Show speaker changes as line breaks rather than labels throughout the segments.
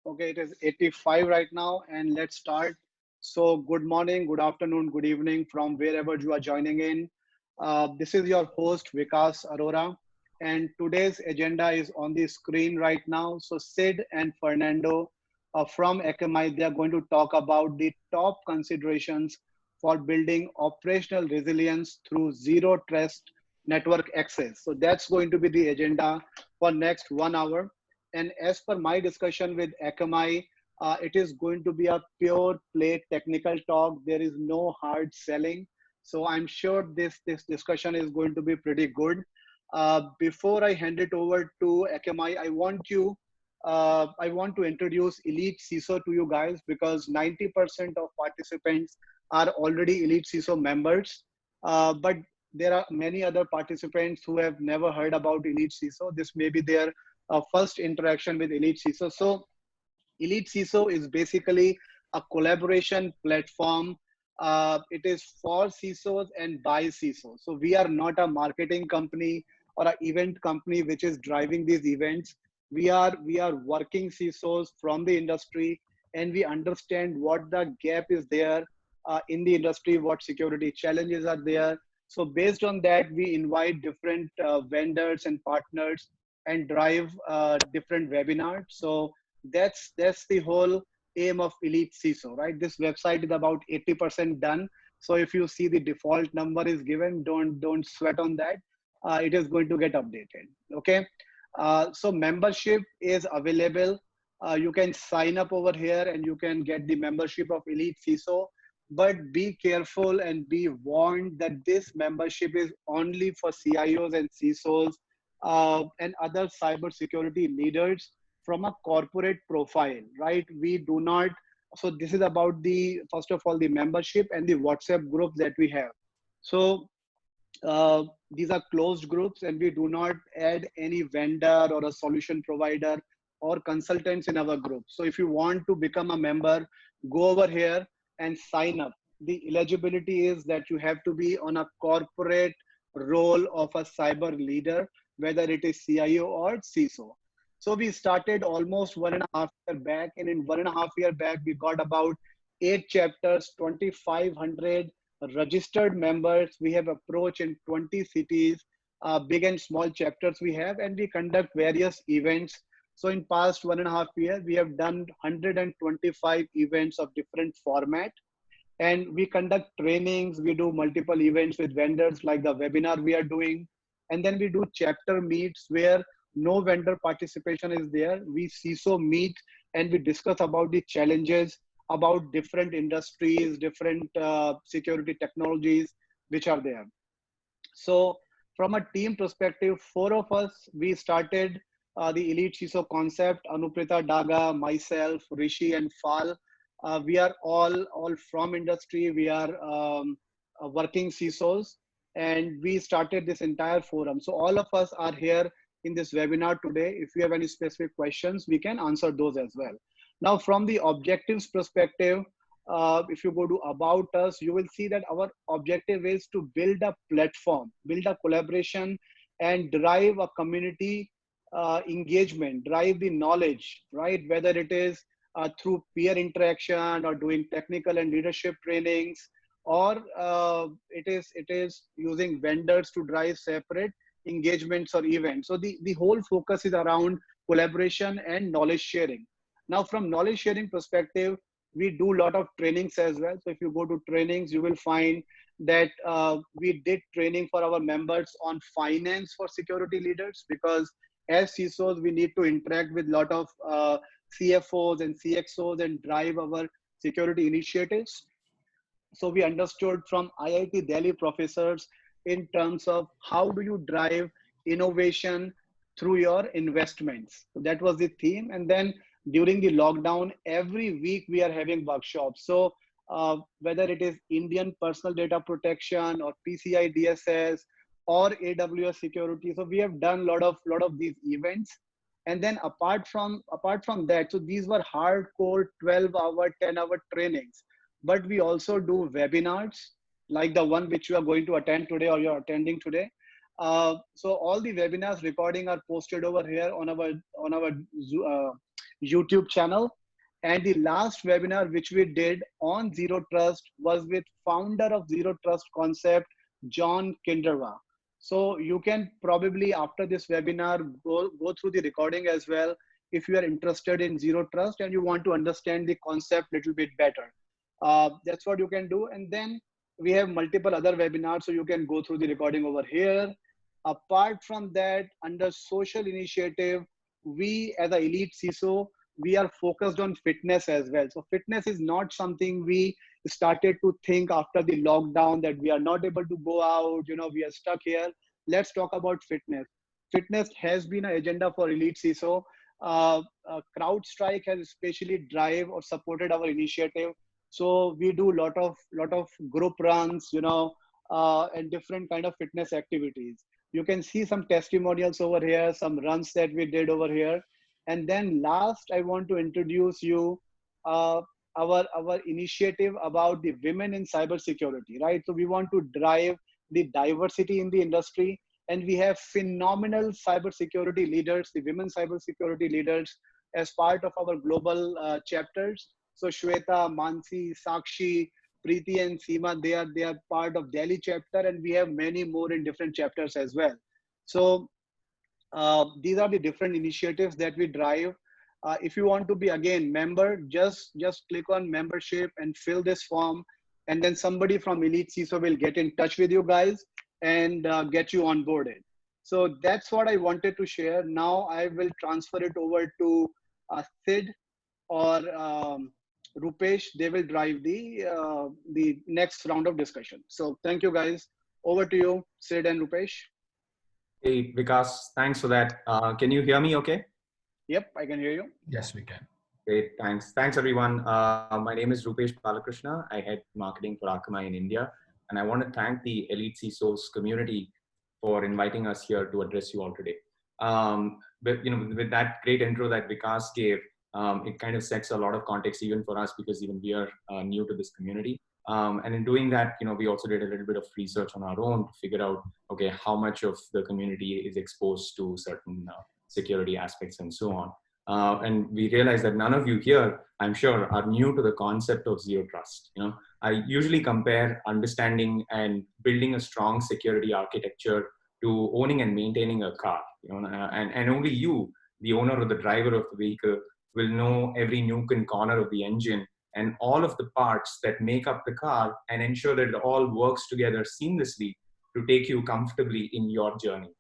Okay, it is 85 right now, and let's start. So, good morning, good afternoon, good evening from wherever you are joining in. This is your host, Vikas Arora, and today's agenda is on the screen right now. So, Sid and Fernando from Akamai, they are going to talk about the top considerations for building operational resilience through zero trust network access. So, that's going to be the agenda for next 1 hour. And as per my discussion with Akamai, it is going to be a pure play technical talk. There is no hard selling. So I'm sure this discussion is going to be pretty good. Before I hand it over to Akamai, I want to introduce Elite CISO to you guys because 90% of participants are already Elite CISO members. But there are many other participants who have never heard about Elite CISO. This may be their first interaction with Elite CISO. So Elite CISO is basically a collaboration platform. It is for CISOs and by CISOs. So we are not a marketing company or an event company which is driving these events. We are working CISOs from the industry, and we understand what the gap is there in the industry, what security challenges are there. So based on that, we invite different vendors and partners and drive different webinars. So that's the whole aim of Elite CISO, right? This website is about 80% done. So if you see the default number is given, don't sweat on that. It is going to get updated. Okay. So membership is available. You can sign up over here and you can get the membership of Elite CISO. But be careful and be warned that this membership is only for CIOs and CISOs and other cybersecurity leaders from a corporate profile, right? We do not. So this is about the first of all the membership and the WhatsApp groups that we have. So these are closed groups, and we do not add any vendor or a solution provider or consultants in our group. So if you want to become a member, go over here and sign up. The eligibility is that you have to be on a corporate role of a cyber leader, whether it is CIO or CISO. So we started almost 1.5 year back, and in 1.5 year back, we got about 8 chapters, 2,500 registered members. We have approached in 20 cities, big and small chapters we have, and we conduct various events. So in past 1.5 years, we have done 125 events of different format, and we conduct trainings. We do multiple events with vendors like the webinar we are doing, and then we do chapter meets where no vendor participation is there. We CISO meet and we discuss about the challenges about different industries, different security technologies which are there. So from a team perspective, 4 of us, we started the Elite CISO concept: Anuprita Daga, myself, Rishi, and Fal. We are all from industry. We are working CISOs, and we started this entire forum. So all of us are here in this webinar today. If you have any specific questions, we can answer those as well. Now, from the objectives perspective, if you go to About Us, you will see that our objective is to build a platform, build a collaboration, and drive a community engagement, drive the knowledge, right? Whether it is through peer interaction or doing technical and leadership trainings, or it is using vendors to drive separate engagements or events. So the whole focus is around collaboration and knowledge sharing. Now, from knowledge sharing perspective, we do a lot of trainings as well. So if you go to trainings, you will find that we did training for our members on finance for security leaders, because as CISOs, we need to interact with a lot of CFOs and CXOs and drive our security initiatives. So we understood from IIT Delhi professors in terms of how do you drive innovation through your investments. So that was the theme. And then during the lockdown, every week we are having workshops. So whether it is Indian personal data protection or PCI DSS or AWS security, so we have done a lot of these events. And then apart from that, so these were hardcore 12-hour, 10-hour trainings. But we also do webinars like the one which you are going to attend today or you're attending today. So all the webinars recording are posted over here on our YouTube channel. And the last webinar which we did on Zero Trust was with founder of Zero Trust concept, John Kinderwa. So you can probably after this webinar go through the recording as well if you are interested in Zero Trust and you want to understand the concept a little bit better. That's what you can do. And then we have multiple other webinars, so you can go through the recording over here. Apart from that, under social initiative, we as a Elite CISO, we are focused on fitness as well. So fitness is not something we started to think after the lockdown that we are not able to go out, we are stuck here. Let's talk about fitness. Fitness has been an agenda for Elite CISO. CrowdStrike has especially drive or supported our initiative. So we do lot of group runs, and different kind of fitness activities. You can see some testimonials over here, some runs that we did over here. And then last, I want to introduce you uh, our initiative about the women in cybersecurity, right? So we want to drive the diversity in the industry, and we have phenomenal cybersecurity leaders, the women cybersecurity leaders, as part of our global chapters. So Shweta, Mansi, Sakshi, Preeti, and Seema, they are part of Delhi chapter, and we have many more in different chapters as well. So these are the different initiatives that we drive. If you want to be again member, just click on membership and fill this form, and then somebody from Elite CISO will get in touch with you guys and get you onboarded. So that's what I wanted to share. Now I will transfer it over to Sid or Rupesh. They will drive the next round of discussion. So thank you guys. Over to you, Sid and Rupesh.
Hey, Vikas, thanks for that. Can you hear me okay?
Yep, I can hear you.
Yes, we can.
Great, thanks. Thanks, everyone. My name is Rupesh Balakrishna. I head marketing for Akamai in India. And I want to thank the Elite CSOs community for inviting us here to address you all today. But, with that great intro that Vikas gave, it kind of sets a lot of context even for us because even we are new to this community. And in doing that, we also did a little bit of research on our own to figure out, okay, how much of the community is exposed to certain security aspects and so on. And we realized that none of you here, I'm sure, are new to the concept of zero trust. I usually compare understanding and building a strong security architecture to owning and maintaining a car. And only you, the owner or the driver of the vehicle, will know every nook and corner of the engine and all of the parts that make up the car and ensure that it all works together seamlessly to take you comfortably in your journey.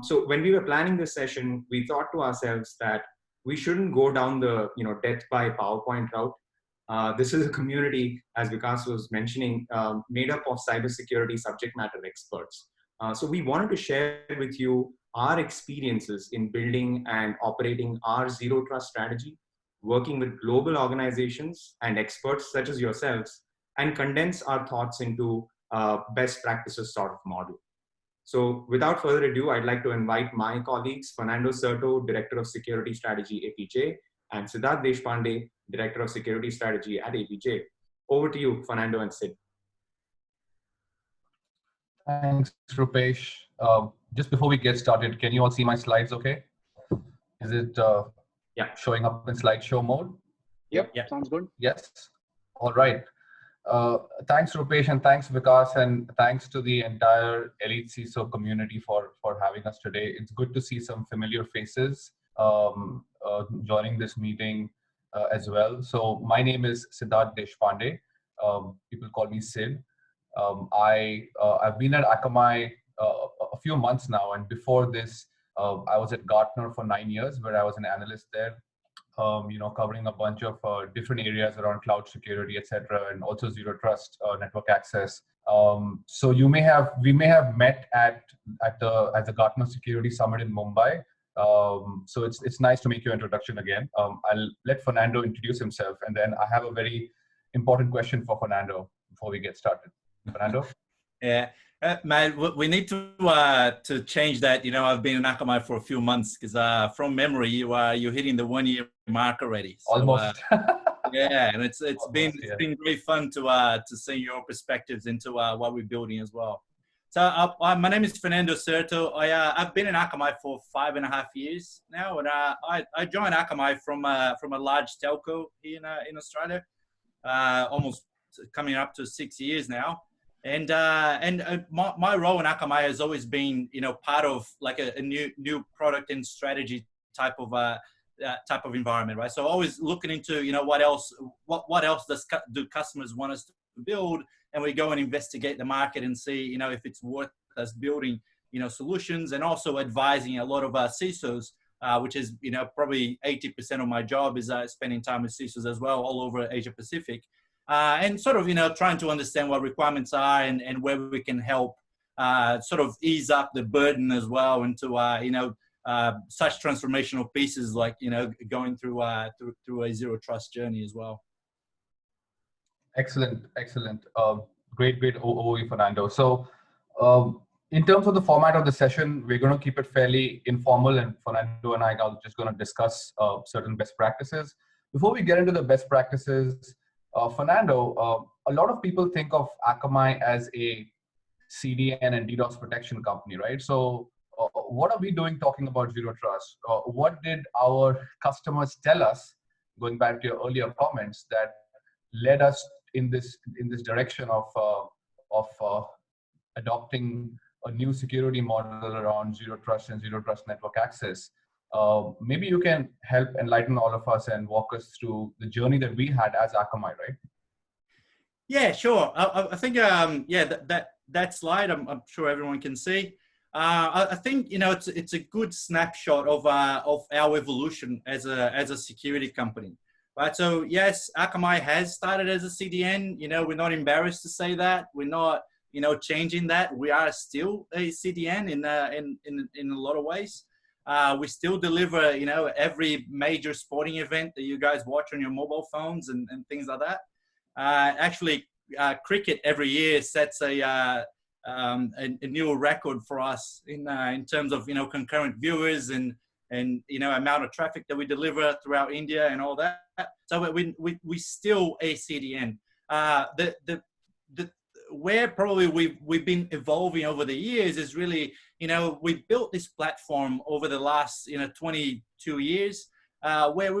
So when we were planning this session, we thought to ourselves that we shouldn't go down the death by PowerPoint route. This is a community, as Vikas was mentioning, made up of cybersecurity subject matter experts. So we wanted to share with you our experiences in building and operating our zero trust strategy, working with global organizations and experts such as yourselves, and condense our thoughts into best practices sort of model. So without further ado, I'd like to invite my colleagues, Fernando Serto, Director of Security Strategy, APJ, and Siddharth Deshpande, Director of Security Strategy at APJ. Over to you, Fernando and Sid.
Thanks, Rupesh. Just before we get started, can you all see my slides okay? Is it showing up in slideshow mode?
Yep, sounds good.
Yes. All right. Thanks, Rupesh, and thanks, Vikas, and thanks to the entire Elite CISO community for having us today. It's good to see some familiar faces joining this meeting as well. So my name is Siddharth Deshpande. People call me Sid. I've been at Akamai a few months now, and before this, I was at Gartner for 9 years, where I was an analyst there. Covering a bunch of different areas around cloud security, etc., and also zero trust network access. So we may have met at the Gartner Security Summit in Mumbai. So it's nice to make your introduction again. I'll let Fernando introduce himself, and then I have a very important question for Fernando before we get started. Fernando?
Yeah. Mate, we need to change that. I've been in Akamai for a few months because from memory, you're hitting the 1 year mark already. So,
Almost.
Yeah, and it's
Almost,
been great fun to see your perspectives into what we're building as well. My name is Fernando Certo. I've been in Akamai for 5.5 years now, and I joined Akamai from a large telco here in Australia, almost coming up to 6 years now. And my role in Akamai has always been, part of like a new product and strategy type of environment, right? So always looking into, what else do customers want us to build, and we go and investigate the market and see, if it's worth us building, solutions, and also advising a lot of our CISOs, which is, probably 80% of my job is spending time with CISOs as well, all over Asia Pacific, and sort of, trying to understand what requirements are and where we can help sort of ease up the burden as well into, such transformational pieces like, going through a zero trust journey as well.
Excellent. Great overview, Fernando. So in terms of the format of the session, we're going to keep it fairly informal, and Fernando and I are just going to discuss certain best practices. Before we get into the best practices, Fernando, a lot of people think of Akamai as a CDN and DDoS protection company, right? So what are we doing talking about zero trust? What did our customers tell us, going back to your earlier comments, that led us in this direction of adopting a new security model around zero trust and zero trust network access? Maybe you can help enlighten all of us and walk us through the journey that we had as Akamai, right?
Yeah, sure. I think that slide, I'm sure everyone can see. I think it's a good snapshot of our evolution as a security company. Right, so yes, Akamai has started as a CDN. We're not embarrassed to say that. We're not, changing that. We are still a CDN in a lot of ways. We still deliver, every major sporting event that you guys watch on your mobile phones and things like that. Actually, cricket every year sets a new record for us in terms of concurrent viewers and amount of traffic that we deliver throughout India and all that. So we still a CDN. Where probably we've been evolving over the years is really, we built this platform over the last 22 years, where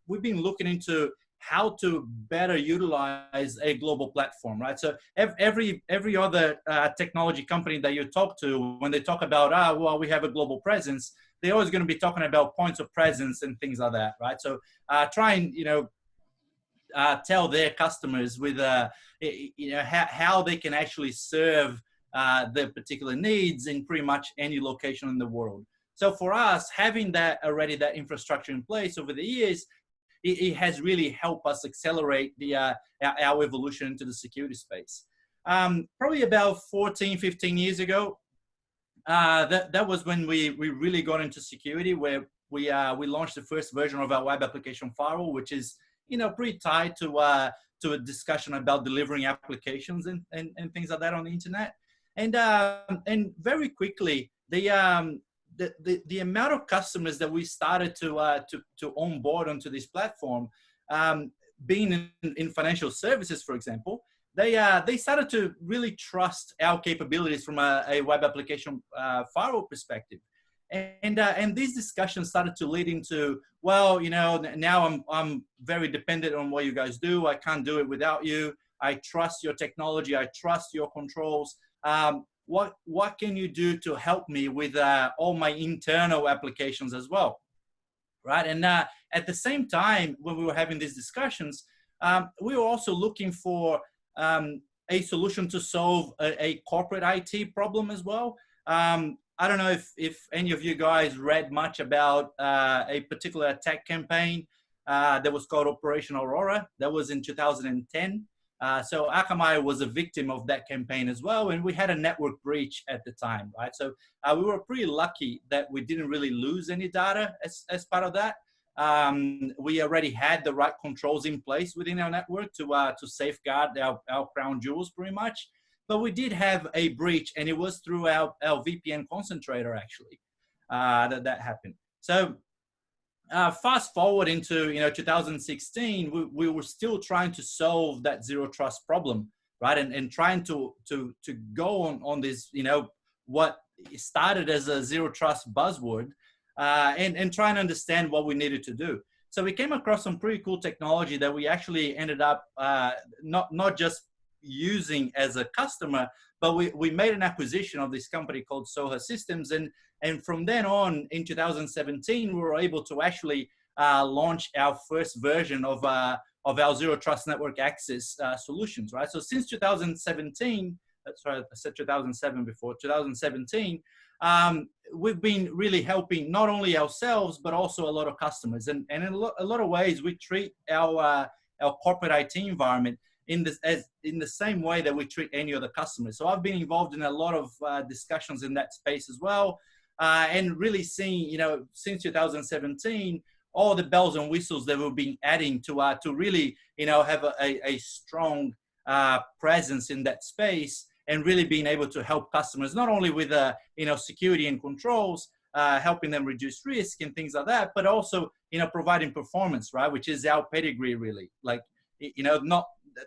we've been looking into how to better utilize a global platform, right? So every other technology company that you talk to, when they talk about, well, we have a global presence, they're always going to be talking about points of presence and things like that, right? So try and, tell their customers with, how they can actually serve their particular needs in pretty much any location in the world. So for us, having that infrastructure in place over the years, it has really helped us accelerate our evolution into the security space. Probably about 14, 15 years ago, that was when we really got into security, where we launched the first version of our web application firewall, which is pretty tied to a discussion about delivering applications and things like that on the internet. And very quickly, the amount of customers that we started to onboard onto this platform, being in financial services, for example, they started to really trust our capabilities from a web application firewall perspective. And these discussions started to lead into, well, now I'm very dependent on what you guys do. I can't do it without you. I trust your technology. I trust your controls. What can you do to help me with all my internal applications as well, right? And at the same time, when we were having these discussions, we were also looking for a solution to solve a corporate IT problem as well. I don't know if any of you guys read much about a particular attack campaign that was called Operation Aurora. That was in 2010. So Akamai was a victim of that campaign as well, and we had a network breach at the time, right? So we were pretty lucky that we didn't really lose any data as part of that. We already had the right controls in place within our network to safeguard our crown jewels pretty much. But we did have a breach, and it was through our VPN concentrator actually that happened. So fast forward into 2016, we were still trying to solve that zero trust problem right? And trying to go on this, what started as a zero trust buzzword, and trying to understand what we needed to do. So we came across some pretty cool technology that we actually ended up not just using as a customer, but we made an acquisition of this company called Soha Systems. And from then on, in 2017, we were able to actually launch our first version of our Zero Trust Network Access solutions, right? So since 2017, sorry, I said 2007 before, 2017, we've been really helping not only ourselves, but also a lot of customers. And in a lot of ways, we treat our corporate IT environment in the same way that we treat any other customers. So I've been involved in a lot of discussions in that space as well, and really seeing, since 2017, all the bells and whistles that we've been adding to really, have a strong presence in that space, and really being able to help customers not only with security and controls, helping them reduce risk and things like that, but also providing performance, right, which is our pedigree really. Like,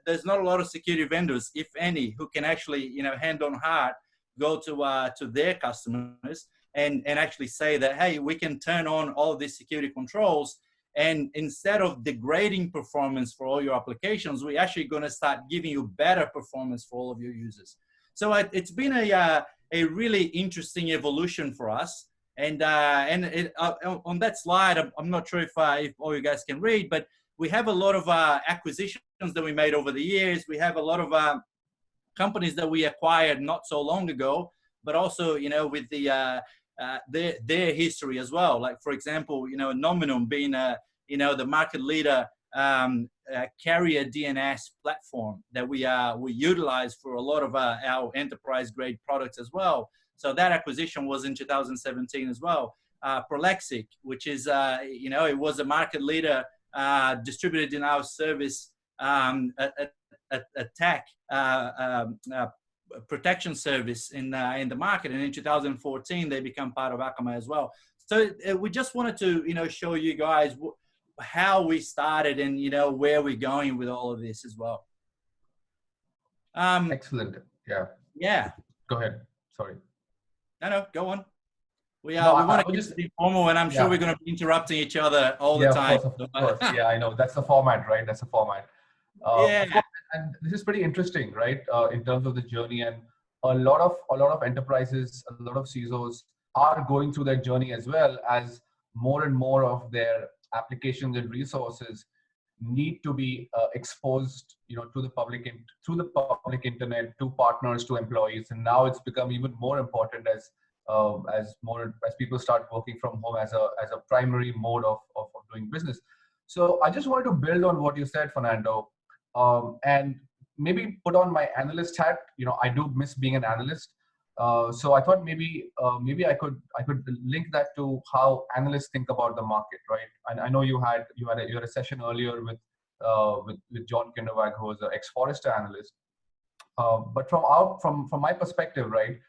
there's not a lot of security vendors, if any, who can actually hand on heart go to their customers and actually say that, hey, we can turn on all of these security controls, and instead of degrading performance for all your applications, we're actually going to start giving you better performance for all of your users. So it's been a really interesting evolution for us. And on that slide, I'm not sure if all you guys can read, but we have a lot of acquisitions that we made over the years. We have a lot of companies that we acquired not so long ago, but also, with their history as well. Like, for example, Nominum being the market leader carrier DNS platform that we utilize for a lot of our enterprise grade products as well. So that acquisition was in 2017 as well. Prolexic, which is it was a market leader distributed in our service attack protection service in the market, and in 2014 they become part of Akamai as well. So we just wanted to show you guys how we started and where we're going with all of this as well.
Excellent.
Yeah.
Go ahead. Sorry.
No, go on. We want to keep it informal, and I'm sure we're going to be interrupting each other all the time.
Of course. Yeah, I know. That's the format, right? That's the format.
Yeah.
Of course, and this is pretty interesting, right? In terms of the journey, and a lot of enterprises, a lot of CISOs are going through that journey as well, as more and more of their applications and resources need to be exposed, to the public through the public internet, to partners, to employees, and now it's become even more important as people start working from home as a primary mode of doing business. So I just wanted to build on what you said, Fernando, and maybe put on my analyst hat. I do miss being an analyst. So I thought maybe I could link that to how analysts think about the market, right? And I know you had a session earlier with John Kinderwag, who was an ex-Forrester analyst. But from my perspective, right,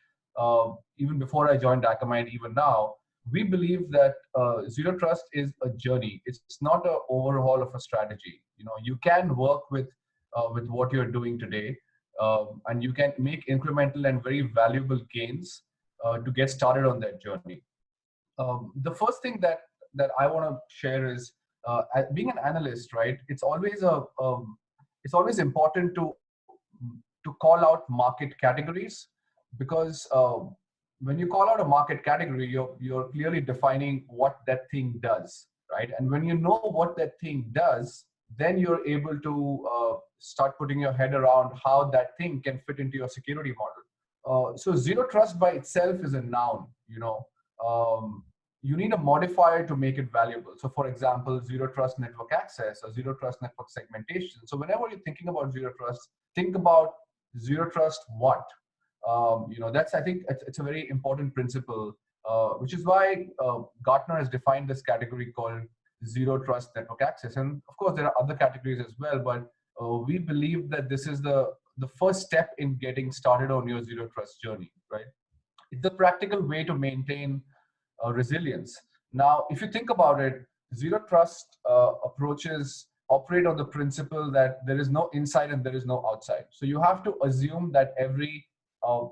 even before I joined Akamai, and even now, we believe that zero trust is a journey. It's not an overhaul of a strategy. You can work with what you're doing today. And you can make incremental and very valuable gains to get started on that journey. The first thing that I want to share is being an analyst, right? It's always important to call out market categories, because when you call out a market category, you're clearly defining what that thing does, right? And when you know what that thing does, then you're able to start putting your head around how that thing can fit into your security model. So zero trust by itself is a noun. You need a modifier to make it valuable. So for example, zero trust network access or zero trust network segmentation. So whenever you're thinking about zero trust, think about zero trust what? I think it's a very important principle, which is why Gartner has defined this category called zero trust network access. And of course, there are other categories as well, but we believe that this is the first step in getting started on your zero trust journey, right? It's a practical way to maintain resilience. Now, if you think about it, zero trust approaches operate on the principle that there is no inside and there is no outside. So you have to assume that every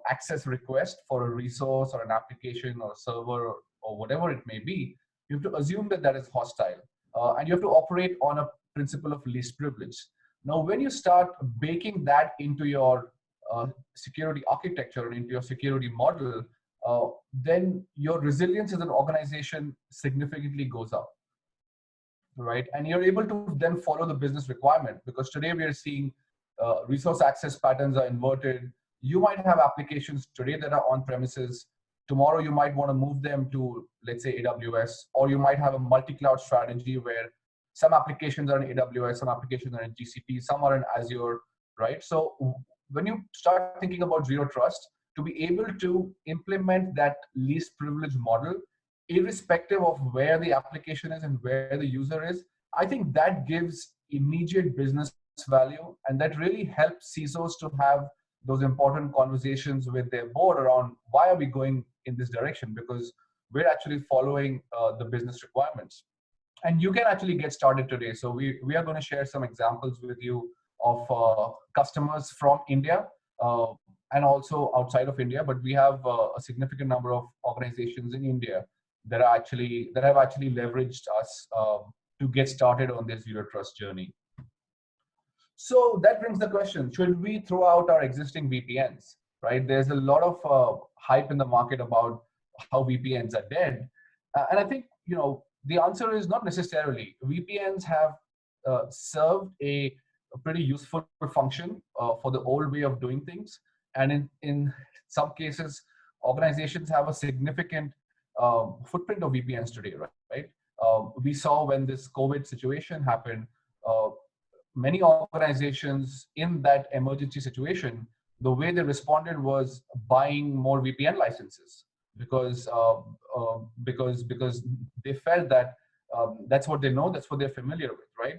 access request for a resource or an application or server or whatever it may be, you have to assume that that is hostile. And you have to operate on a principle of least privilege. Now, when you start baking that into your security architecture and into your security model, then your resilience as an organization significantly goes up, right? And you're able to then follow the business requirement, because today we are seeing resource access patterns are inverted. You might have applications today that are on premises. Tomorrow you might want to move them to, let's say, AWS, or you might have a multi-cloud strategy where some applications are in AWS, some applications are in GCP, some are in Azure, right? So when you start thinking about zero trust, to be able to implement that least privilege model, irrespective of where the application is and where the user is, I think that gives immediate business value, and that really helps CISOs to have those important conversations with their board around why are we going in this direction, because we're actually following the business requirements. And you can actually get started today. So we are going to share some examples with you of customers from India and also outside of India, but we have a significant number of organizations in India that have actually leveraged us to get started on this zero trust journey. So that brings the question: should we throw out our existing VPNs? Right? There's a lot of hype in the market about how VPNs are dead, and I think the answer is not necessarily. VPNs have served a pretty useful function for the old way of doing things, and in some cases, organizations have a significant footprint of VPNs today, right? We saw when this COVID situation happened, many organizations in that emergency situation, the way they responded was buying more VPN licenses because they felt that that's what they know, that's what they're familiar with, right?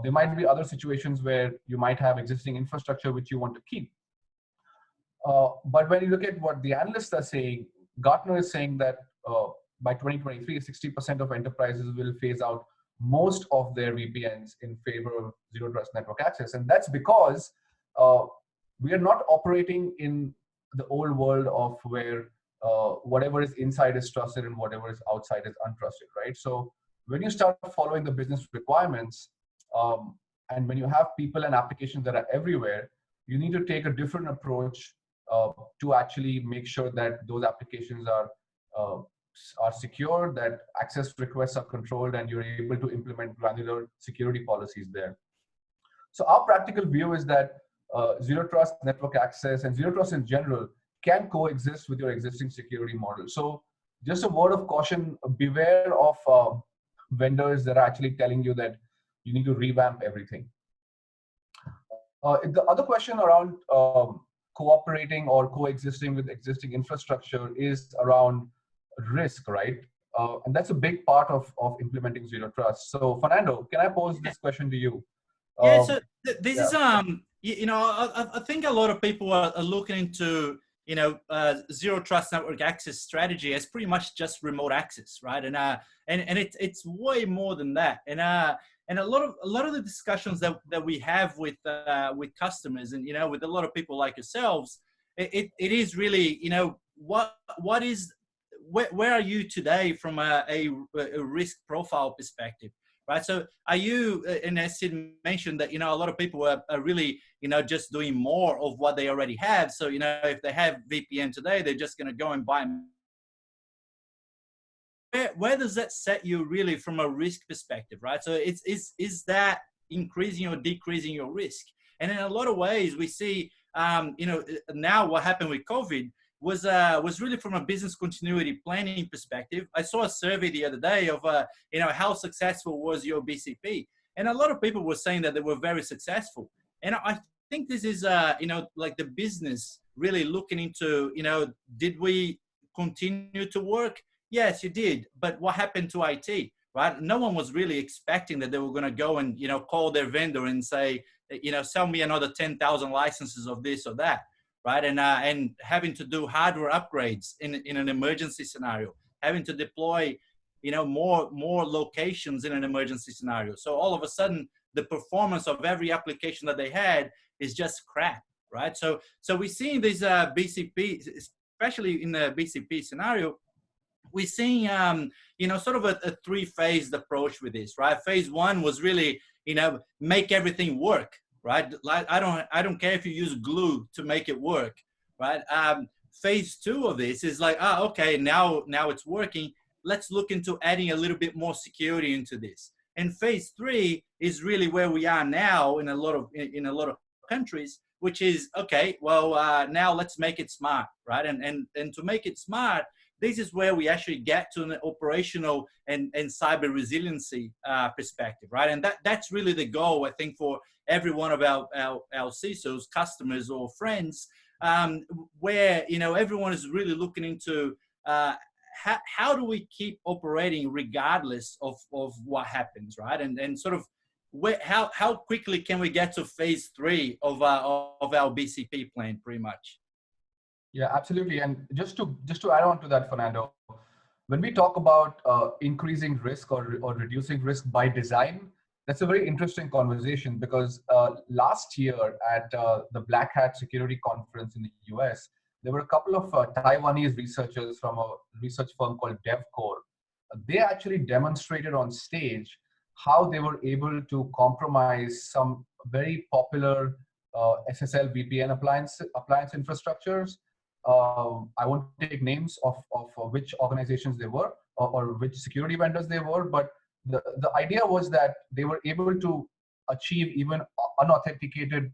There might be other situations where you might have existing infrastructure which you want to keep. But when you look at what the analysts are saying, Gartner is saying that by 2023, 60% of enterprises will phase out most of their VPNs in favor of zero trust network access. And that's because we are not operating in the old world of where whatever is inside is trusted and whatever is outside is untrusted, right? So when you start following the business requirements, and when you have people and applications that are everywhere, you need to take a different approach to actually make sure that those applications are secure, that access requests are controlled, and you're able to implement granular security policies there. So our practical view is that zero trust network access and zero trust in general can coexist with your existing security model. So just a word of caution: beware of vendors that are actually telling you that you need to revamp everything. The other question around cooperating or coexisting with existing infrastructure is around risk, right? And that's a big part of implementing zero trust. So Fernando, can I pose this question to you?
Yeah, so this is, I think a lot of people are looking into, zero trust network access strategy as pretty much just remote access, right? And it's way more than that. And a lot of the discussions that we have with customers and, with a lot of people like yourselves, it is really, where are you today from a risk profile perspective? Right. So are you, and as Sid mentioned that, a lot of people are really, just doing more of what they already have. So, if they have VPN today, they're just going to go and buy. Where does that set you really from a risk perspective, right? So is that increasing or decreasing your risk? And in a lot of ways we see, now what happened with COVID was really from a business continuity planning perspective. I saw a survey the other day of, how successful was your BCP? And a lot of people were saying that they were very successful. And I think this is, like the business really looking into, did we continue to work? Yes, you did. But what happened to IT, right? No one was really expecting that they were going to go and, call their vendor and say, sell me another 10,000 licenses of this or that. Right. And having to do hardware upgrades in an emergency scenario, having to deploy, more locations in an emergency scenario. So all of a sudden the performance of every application that they had is just crap, right? So we're seeing these BCP, especially in the BCP scenario, we're seeing sort of a three-phased approach with this, right? Phase one was really, make everything work, right? Like I don't care if you use glue to make it work, right? Phase two of this is like, okay, now it's working. Let's look into adding a little bit more security into this. And phase three is really where we are now in a lot of countries, which is, okay, well, now let's make it smart, right? And to make it smart, this is where we actually get to an operational and cyber resiliency perspective, right? And that's really the goal, I think, for every one of our CISOs, customers or friends, where, everyone is really looking into how do we keep operating regardless of what happens, right? And sort of how quickly can we get to phase three of our BCP plan, pretty much?
Yeah, absolutely. And just to add on to that, Fernando, when we talk about increasing risk or reducing risk by design, that's a very interesting conversation, because last year at the Black Hat Security Conference in the US, there were a couple of Taiwanese researchers from a research firm called DevCore. They actually demonstrated on stage how they were able to compromise some very popular SSL VPN appliance infrastructures. I won't take names of which organizations they were or which security vendors they were, but the idea was that they were able to achieve even unauthenticated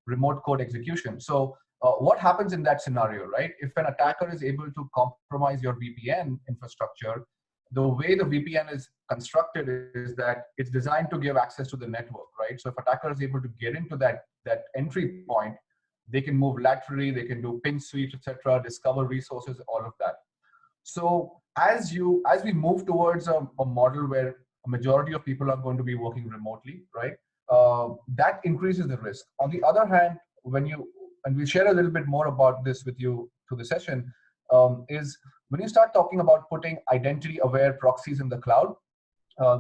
remote code execution. So what happens in that scenario, right? If an attacker is able to compromise your VPN infrastructure, the way the VPN is constructed is that it's designed to give access to the network, right? So if attacker is able to get into that entry point, they can move laterally, they can do ping sweeps, etc., discover resources, all of that. So as we move towards a model where a majority of people are going to be working remotely, right? That increases the risk. On the other hand, and we'll share a little bit more about this with you through the session, is when you start talking about putting identity-aware proxies in the cloud,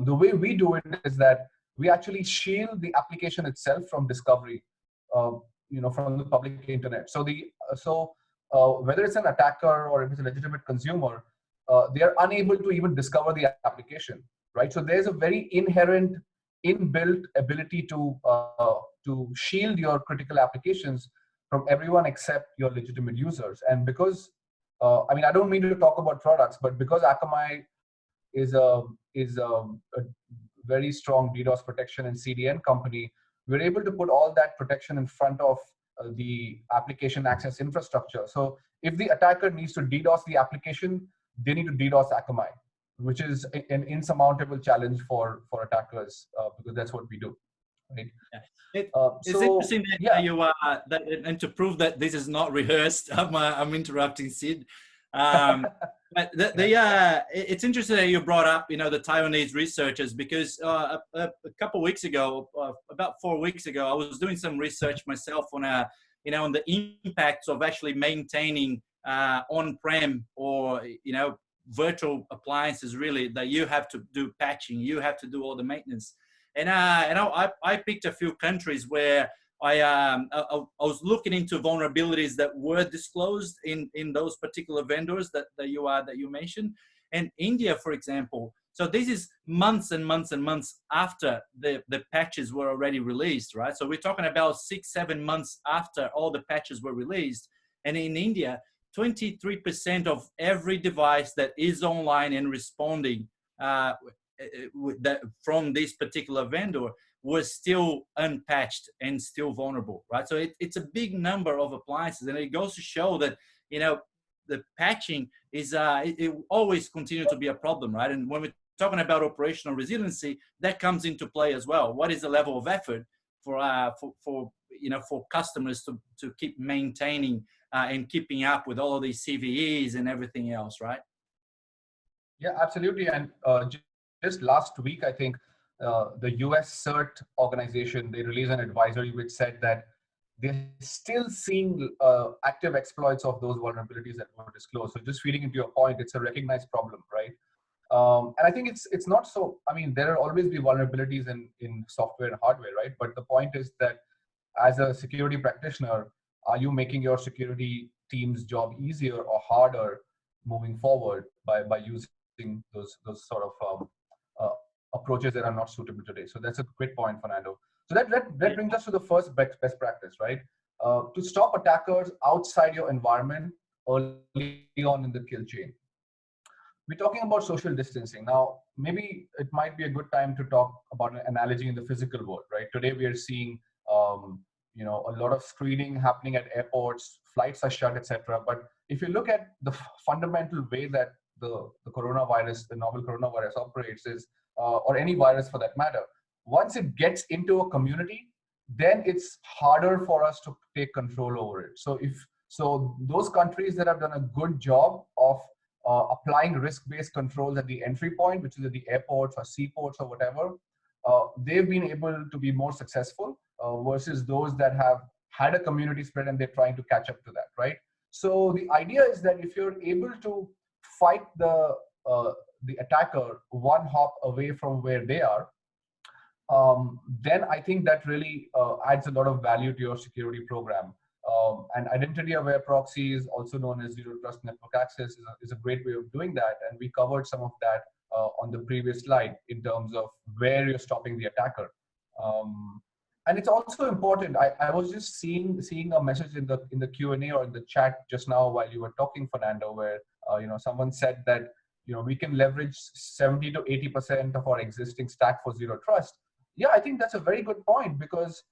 the way we do it is that we actually shield the application itself from discovery, from the public internet. So whether it's an attacker or if it's a legitimate consumer, they are unable to even discover the application, right? So there's a very inherent, inbuilt ability to shield your critical applications from everyone except your legitimate users. And because, I don't mean to talk about products, but because Akamai is a very strong DDoS protection and CDN company, we're able to put all that protection in front of the application access infrastructure. So if the attacker needs to DDoS the application, they need to DDoS Akamai, which is an insurmountable challenge for attackers, because that's what we do. Right?
Yeah. It's interesting that you and to prove that this is not rehearsed, I'm interrupting Sid. But it's interesting that you brought up, the Taiwanese researchers, because a couple of weeks ago, about 4 weeks ago, I was doing some research myself on on the impacts of actually maintaining on-prem or virtual appliances, really, that you have to do patching, you have to do all the maintenance. And I picked a few countries where I was looking into vulnerabilities that were disclosed in those particular vendors that you mentioned, and India, for example. So this is months and months and months after the patches were already released, right? So we're talking about 6-7 months after all the patches were released, and in India, 23% of every device that is online and responding from this particular vendor was still unpatched and still vulnerable, right? So it's a big number of appliances, and it goes to show that the patching is it always continues to be a problem, right? And when we're talking about operational resiliency, that comes into play as well. What is the level of effort for customers to keep maintaining and keeping up with all of these CVEs and everything else, right?
Yeah, absolutely. And just last week, I think the US CERT organization, they released an advisory which said that they're still seeing active exploits of those vulnerabilities that were disclosed. So just feeding into your point, it's a recognized problem, right? And I think it's not so. I mean, there will always be vulnerabilities in software and hardware, right? But the point is that as a security practitioner, are you making your security team's job easier or harder moving forward by using those sort of approaches that are not suitable today? So that's a great point, Fernando. So that brings us to the first best practice, right? To stop attackers outside your environment early on in the kill chain. We're talking about social distancing. Now, maybe it might be a good time to talk about an analogy in the physical world, right? Today we are seeing, a lot of screening happening at airports, flights are shut, etc. But if you look at the fundamental way that the coronavirus, the novel coronavirus operates is, or any virus for that matter, once it gets into a community, then it's harder for us to take control over it. So those countries that have done a good job of applying risk-based controls at the entry point, which is at the airports or seaports or whatever, they've been able to be more successful versus those that have had a community spread and they're trying to catch up to that, right? So the idea is that if you're able to fight the attacker one hop away from where they are, then I think that really adds a lot of value to your security program. And identity-aware proxies, also known as zero trust network access, is a great way of doing that. And we covered some of that on the previous slide in terms of where you're stopping the attacker. And it's also important. I was just seeing a message in the Q&A or in the chat just now while you were talking, Fernando, where someone said that we can leverage 70 to 80% of our existing stack for zero trust. Yeah, I think that's a very good point, because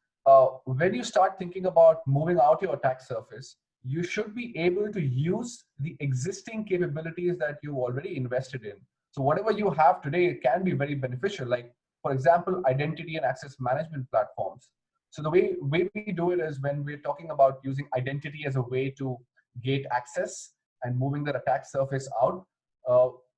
when you start thinking about moving out your attack surface, you should be able to use the existing capabilities that you already invested in. So whatever you have today, it can be very beneficial. Like, for example, identity and access management platforms. So the way we do it is when we're talking about using identity as a way to gate access and moving the attack surface out,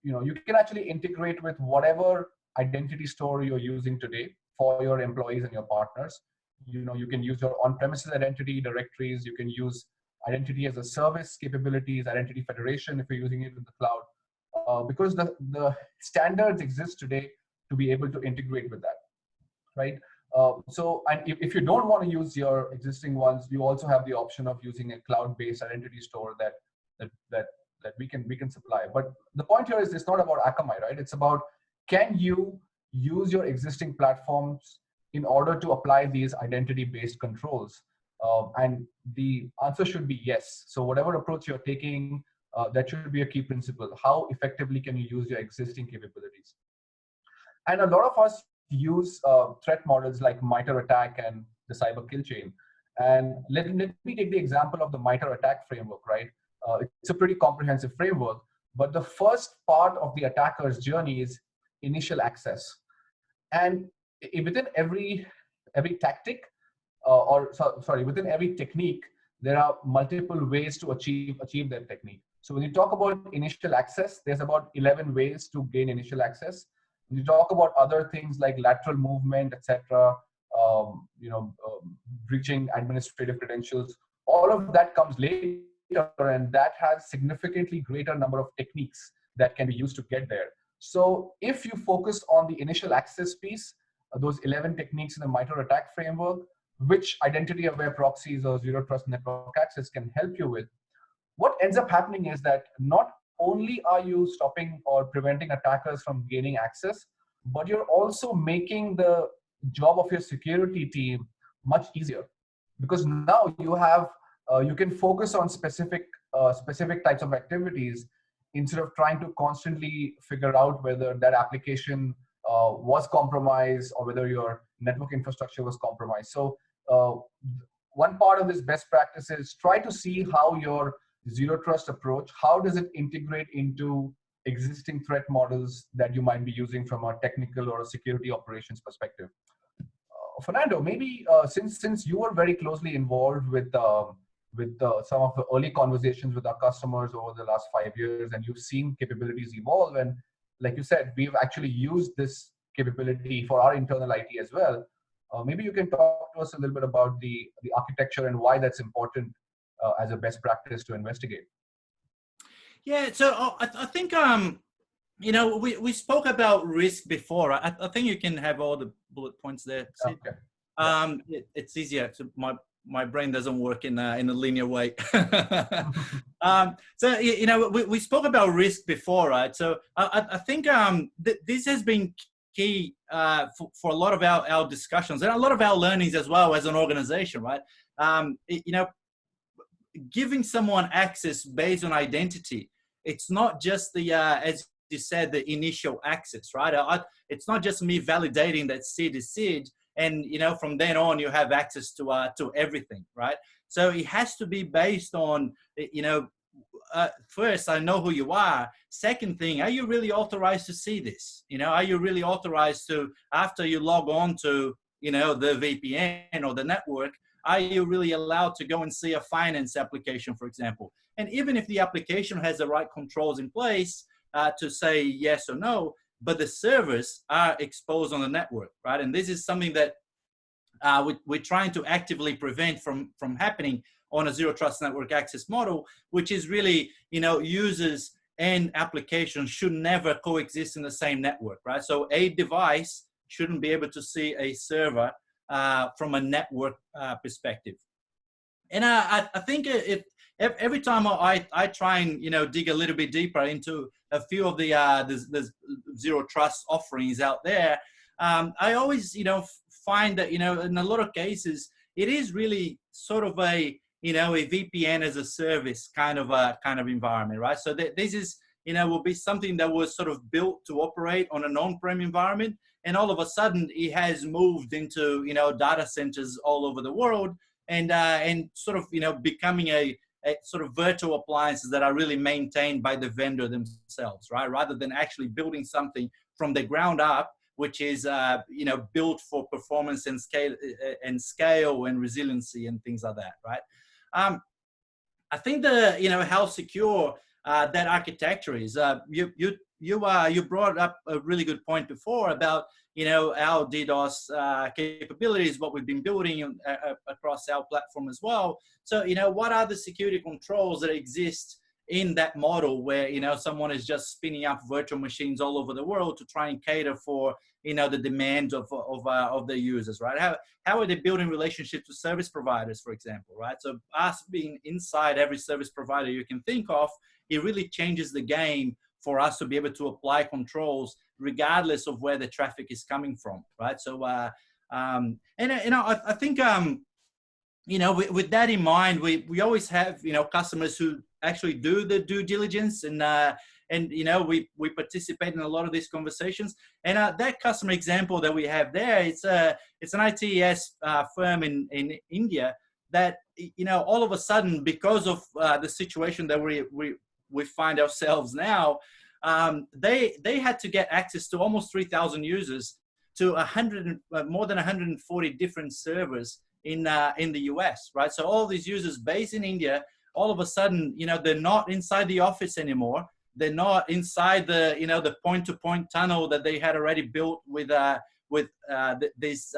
you can actually integrate with whatever identity store you're using today for your employees and your partners. You can use your on-premises identity directories. You can use identity as a service capabilities, identity federation if you're using it in the cloud, because the standards exist today to be able to integrate with that, right? And if you don't want to use your existing ones, you also have the option of using a cloud-based identity store that we can supply. But the point here is it's not about Akamai, right? It's about, can you use your existing platforms in order to apply these identity-based controls? And the answer should be yes. So whatever approach you're taking, that should be a key principle. How effectively can you use your existing capabilities? And a lot of us use threat models like MITRE ATT&CK and the cyber kill chain. And let me take the example of the MITRE ATT&CK framework, right? It's a pretty comprehensive framework, but the first part of the attacker's journey is initial access. And within every tactic, within every technique, there are multiple ways to achieve that technique. So when you talk about initial access, there's about 11 ways to gain initial access. When you talk about other things like lateral movement, etc., breaching administrative credentials, all of that comes later, and that has significantly greater number of techniques that can be used to get there. So if you focus on the initial access piece, those 11 techniques in the MITRE ATT&CK framework, which identity-aware proxies or zero trust network access can help you with, what ends up happening is that not only are you stopping or preventing attackers from gaining access, but you're also making the job of your security team much easier, because now you can focus on specific types of activities instead of trying to constantly figure out whether that application was compromised or whether your network infrastructure was compromised. So one part of this best practice is try to see how your zero trust approach, how does it integrate into existing threat models that you might be using from a technical or a security operations perspective. Fernando, maybe since you were very closely involved with some of the early conversations with our customers over the last 5 years, and you've seen capabilities evolve, and like you said, we've actually used this capability for our internal IT as well. Maybe you can talk to us a little bit about the architecture and why that's important as a best practice to investigate.
Yeah, so I think we spoke about risk before. I think you can have all the bullet points there, Sid.
Okay.
It's easier. My brain doesn't work in a linear way. So we spoke about risk before, right? So I think this has been key for a lot of our discussions and a lot of our learnings as well as an organization, right? Giving someone access based on identity, it's not just the as you said, the initial access, right? It's not just me validating that Sid is Sid, and from then on you have access to everything, right? So it has to be based on first, I know who you are. Second thing, are you really authorized to see this? Are you really authorized to, after you log on to the VPN or the network, are you really allowed to go and see a finance application, for example? And even if the application has the right controls in place to say yes or no, but the servers are exposed on the network, right? And this is something that we're trying to actively prevent from happening on a zero trust network access model, which is really, users and applications should never coexist in the same network, right? So a device shouldn't be able to see a server from a network perspective. And I think every time I try and dig a little bit deeper into a few of the zero trust offerings out there, I always find that in a lot of cases it is really sort of a VPN as a service kind of environment, right? So this is will be something that was sort of built to operate on an on-prem environment, and all of a sudden it has moved into data centers all over the world, and sort of becoming a sort of virtual appliances that are really maintained by the vendor themselves, right? Rather than actually building something from the ground up, which is built for performance and scale and resiliency and things like that, right? I think how secure that architecture is. You brought up a really good point before about our DDoS capabilities, what we've been building across our platform as well. So what are the security controls that exist in that model where someone is just spinning up virtual machines all over the world to try and cater for the demands of their users, right? How are they building relationships with service providers, for example, right? So us being inside every service provider you can think of, it really changes the game for us to be able to apply controls regardless of where the traffic is coming from, right? So I think with that in mind, we always have customers who actually do the due diligence, and we participate in a lot of these conversations. And that customer example that we have there, it's an ITES firm in India that all of a sudden, because of the situation that we find ourselves now, they had to get access to almost 3,000 users to more than 140 different servers in the US, right? So all these users based in India, all of a sudden, they're not inside the office anymore. They're not inside the point-to-point tunnel that they had already built with this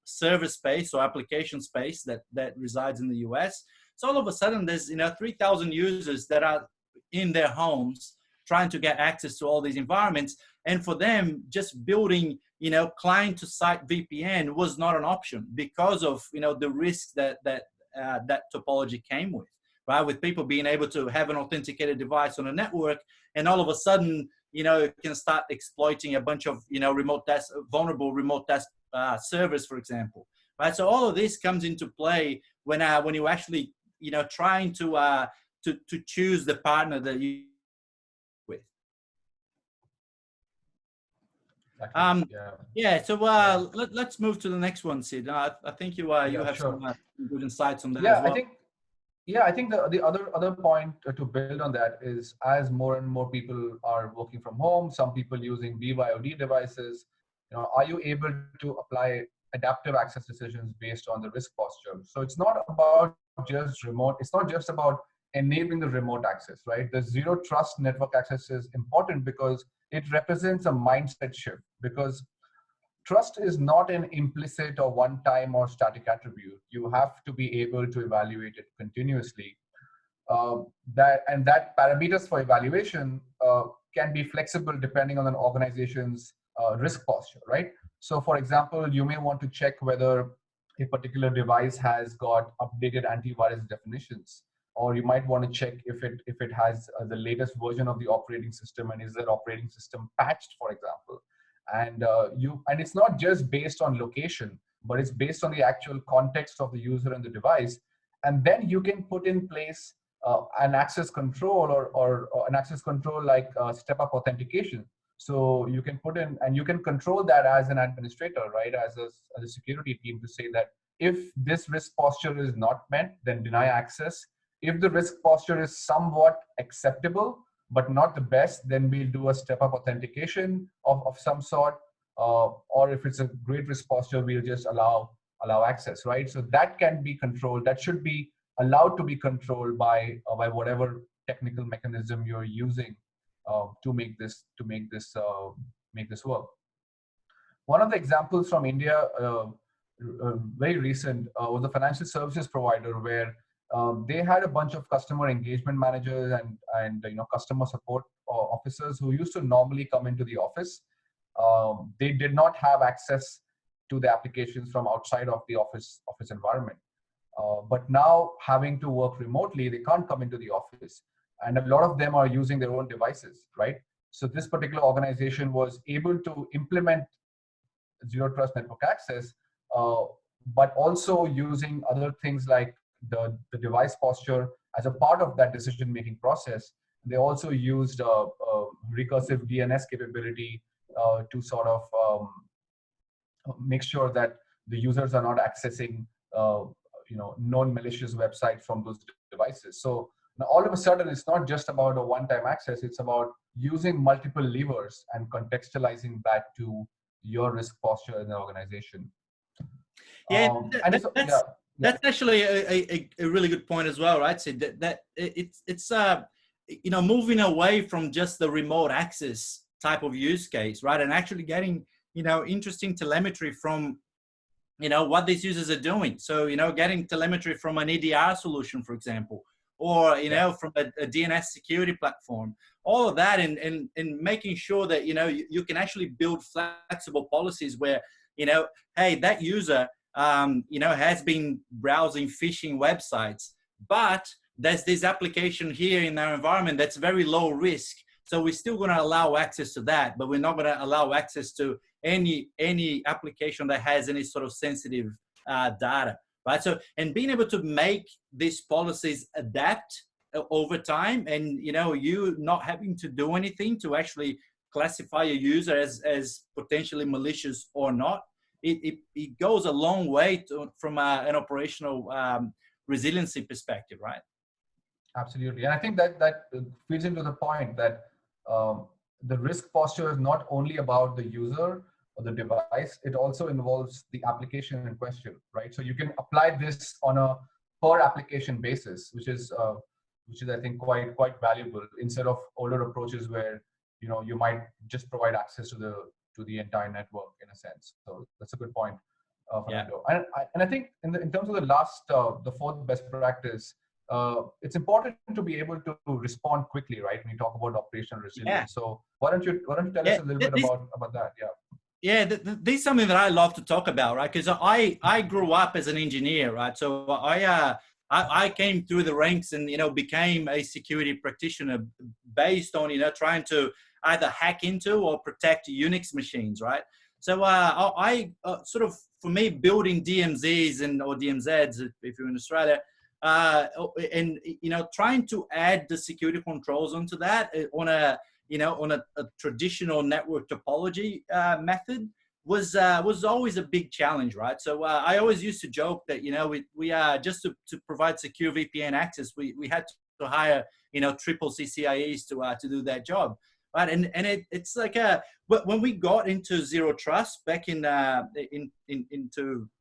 server space or application space that resides in the US. So all of a sudden, there's 3,000 users that are in their homes trying to get access to all these environments, and for them, just building client to site VPN was not an option because of the risk that topology came with, right? With people being able to have an authenticated device on a network, and all of a sudden you can start exploiting a bunch of vulnerable remote desk servers, for example, right? So all of this comes into play when you actually trying to choose the partner that you with. Yeah. So let's move to the next one, Sid. I think you have
sure.
some good insights on that as well.
I think the other point to build on that is, as more and more people are working from home, some people using BYOD devices, are you able to apply adaptive access decisions based on the risk posture? So it's not about just remote. It's not just about enabling the remote access, right? The zero trust network access is important because it represents a mindset shift, because trust is not an implicit or one-time or static attribute. You have to be able to evaluate it continuously. That parameters for evaluation can be flexible depending on an organization's risk posture, right? So for example, you may want to check whether a particular device has got updated antivirus definitions, or you might want to check if it has the latest version of the operating system, and is that operating system patched, for example. And it's not just based on location, but it's based on the actual context of the user and the device. And then you can put in place an access control or an access control like step-up authentication. So you can put in, and you can control that as an administrator, right? As a security team, to say that if this risk posture is not met, then deny access. If the risk posture is somewhat acceptable, but not the best, then we'll do a step-up authentication of some sort. Or if it's a great risk posture, we'll just allow access, right? So that can be controlled. That should be allowed to be controlled by whatever technical mechanism you're using to make this work. One of the examples from India, very recent, was a financial services provider where they had a bunch of customer engagement managers and customer support officers who used to normally come into the office. They did not have access to the applications from outside of the office environment. But now, having to work remotely, they can't come into the office. And a lot of them are using their own devices, right? So this particular organization was able to implement zero trust network access, but also using other things like the device posture as a part of that decision-making process. They also used recursive DNS capability to sort of make sure that the users are not accessing known malicious websites from those devices. So now all of a sudden, it's not just about a one-time access, it's about using multiple levers and contextualizing that to your risk posture in the organization.
Yeah, that's actually a really good point as well, right? So that it's moving away from just the remote access type of use case, right? And actually getting, interesting telemetry from, what these users are doing. So, getting telemetry from an EDR solution, for example, or, from a DNS security platform, all of that, and making sure that, you can actually build flexible policies where, hey, that user, has been browsing phishing websites, but there's this application here in our environment that's very low risk. So we're still going to allow access to that, but we're not going to allow access to any application that has any sort of sensitive data, right? So, and being able to make these policies adapt over time, and you not having to do anything to actually classify a user as potentially malicious or not, it goes a long way from an operational resiliency perspective, right?
Absolutely, and I think that feeds into the point that the risk posture is not only about the user or the device, it also involves the application in question, right? So you can apply this on a per application basis, which is I think quite valuable, instead of older approaches where you might just provide access to the entire network in a sense. So that's a good point, Fernando. And I think in terms of the fourth best practice, it's important to be able to respond quickly, right? When you talk about operational resilience. Yeah. So why don't you tell us a little bit about that? Yeah.
Yeah, this is something that I love to talk about, right? Because I grew up as an engineer, right? So I came through the ranks and became a security practitioner based on trying to either hack into or protect Unix machines, right? So I sort of, for me, building DMZs or DMZs if you're in Australia, and trying to add the security controls onto that on a traditional network topology method was always a big challenge, right? So I always used to joke that we just to provide secure VPN access, we had to hire triple CCIEs to do that job, right? And it's like when we got into zero trust back into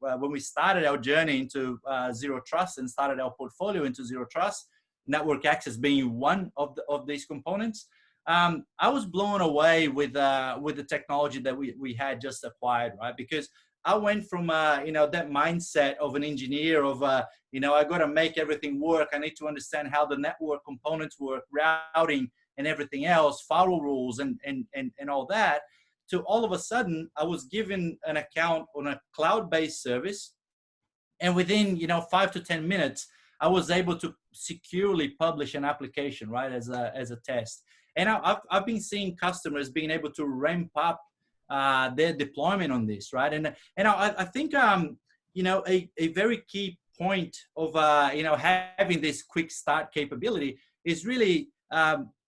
when we started our journey into zero trust and started our portfolio into zero trust, network access being one of these components. I was blown away with the technology that we had just acquired, right? Because I went from that mindset of an engineer of I got to make everything work. I need to understand how the network components work, routing, and everything else, firewall rules and all that, to all of a sudden I was given an account on a cloud-based service. And within, 5 to 10 minutes, I was able to securely publish an application, right, as a test. And I've been seeing customers being able to ramp up their deployment on this, right? And I think, a very key point of, having this quick start capability is really,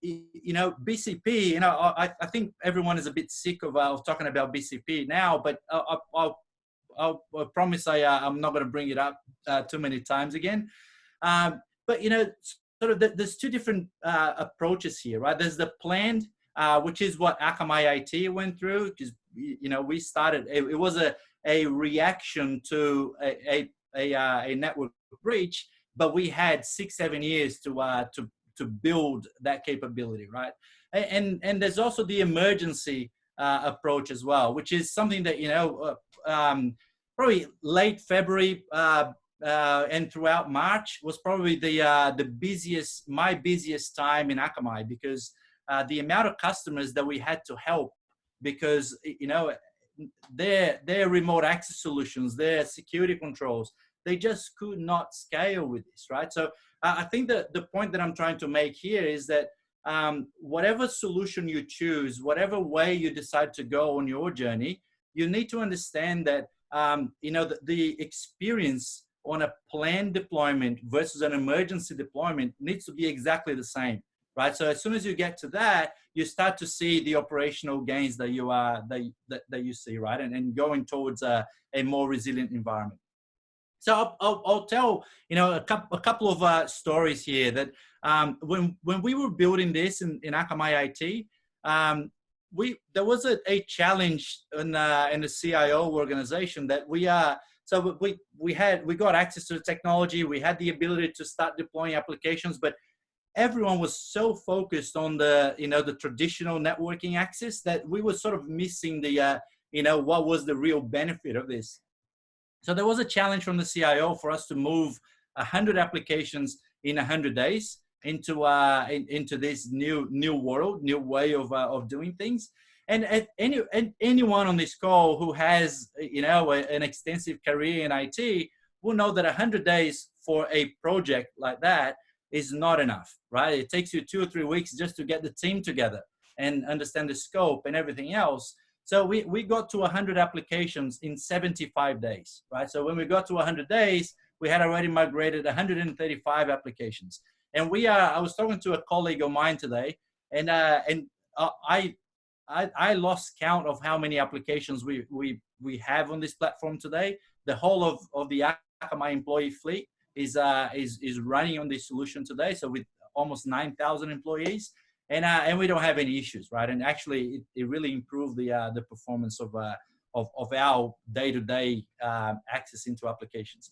BCP. I think everyone is a bit sick of talking about BCP now, but I promise I'm not going to bring it up too many times again. But, sort of there's two different approaches here, right? There's the planned, which is what Akamai IT went through, because, we started, it was a reaction to a network breach, but we had 6-7 years to build that capability, right? And there's also the emergency approach as well, which is something that, probably late February and throughout March was probably my busiest time in Akamai, because the amount of customers that we had to help, because their remote access solutions, their security controls, they just could not scale with this, right? So I think that the point that I'm trying to make here is that whatever solution you choose, whatever way you decide to go on your journey, you need to understand that the experience on a planned deployment versus an emergency deployment needs to be exactly the same, right? So as soon as you get to that, you start to see the operational gains that you see, right? And going towards a more resilient environment. So I'll tell, a couple of stories here that when we were building this in Akamai IT, there was a challenge in the CIO organization that we got access to the technology, we had the ability to start deploying applications, but everyone was so focused on the traditional networking access that we were sort of missing what was the real benefit of this. So there was a challenge from the CIO for us to move 100 applications in 100 days into this new world, new way of doing things. And anyone on this call who has an extensive career in IT will know that 100 days for a project like that is not enough, right? It takes you 2 or 3 weeks just to get the team together and understand the scope and everything else. So we got to 100 applications in 75 days, right? So when we got to 100 days, we had already migrated 135 applications. And I was talking to a colleague of mine today, and I lost count of how many applications we have on this platform today. The whole of the Akamai employee fleet is running on this solution today. So with almost 9,000 employees, and we don't have any issues, right? And actually, it really improved the performance of our day-to-day access into applications.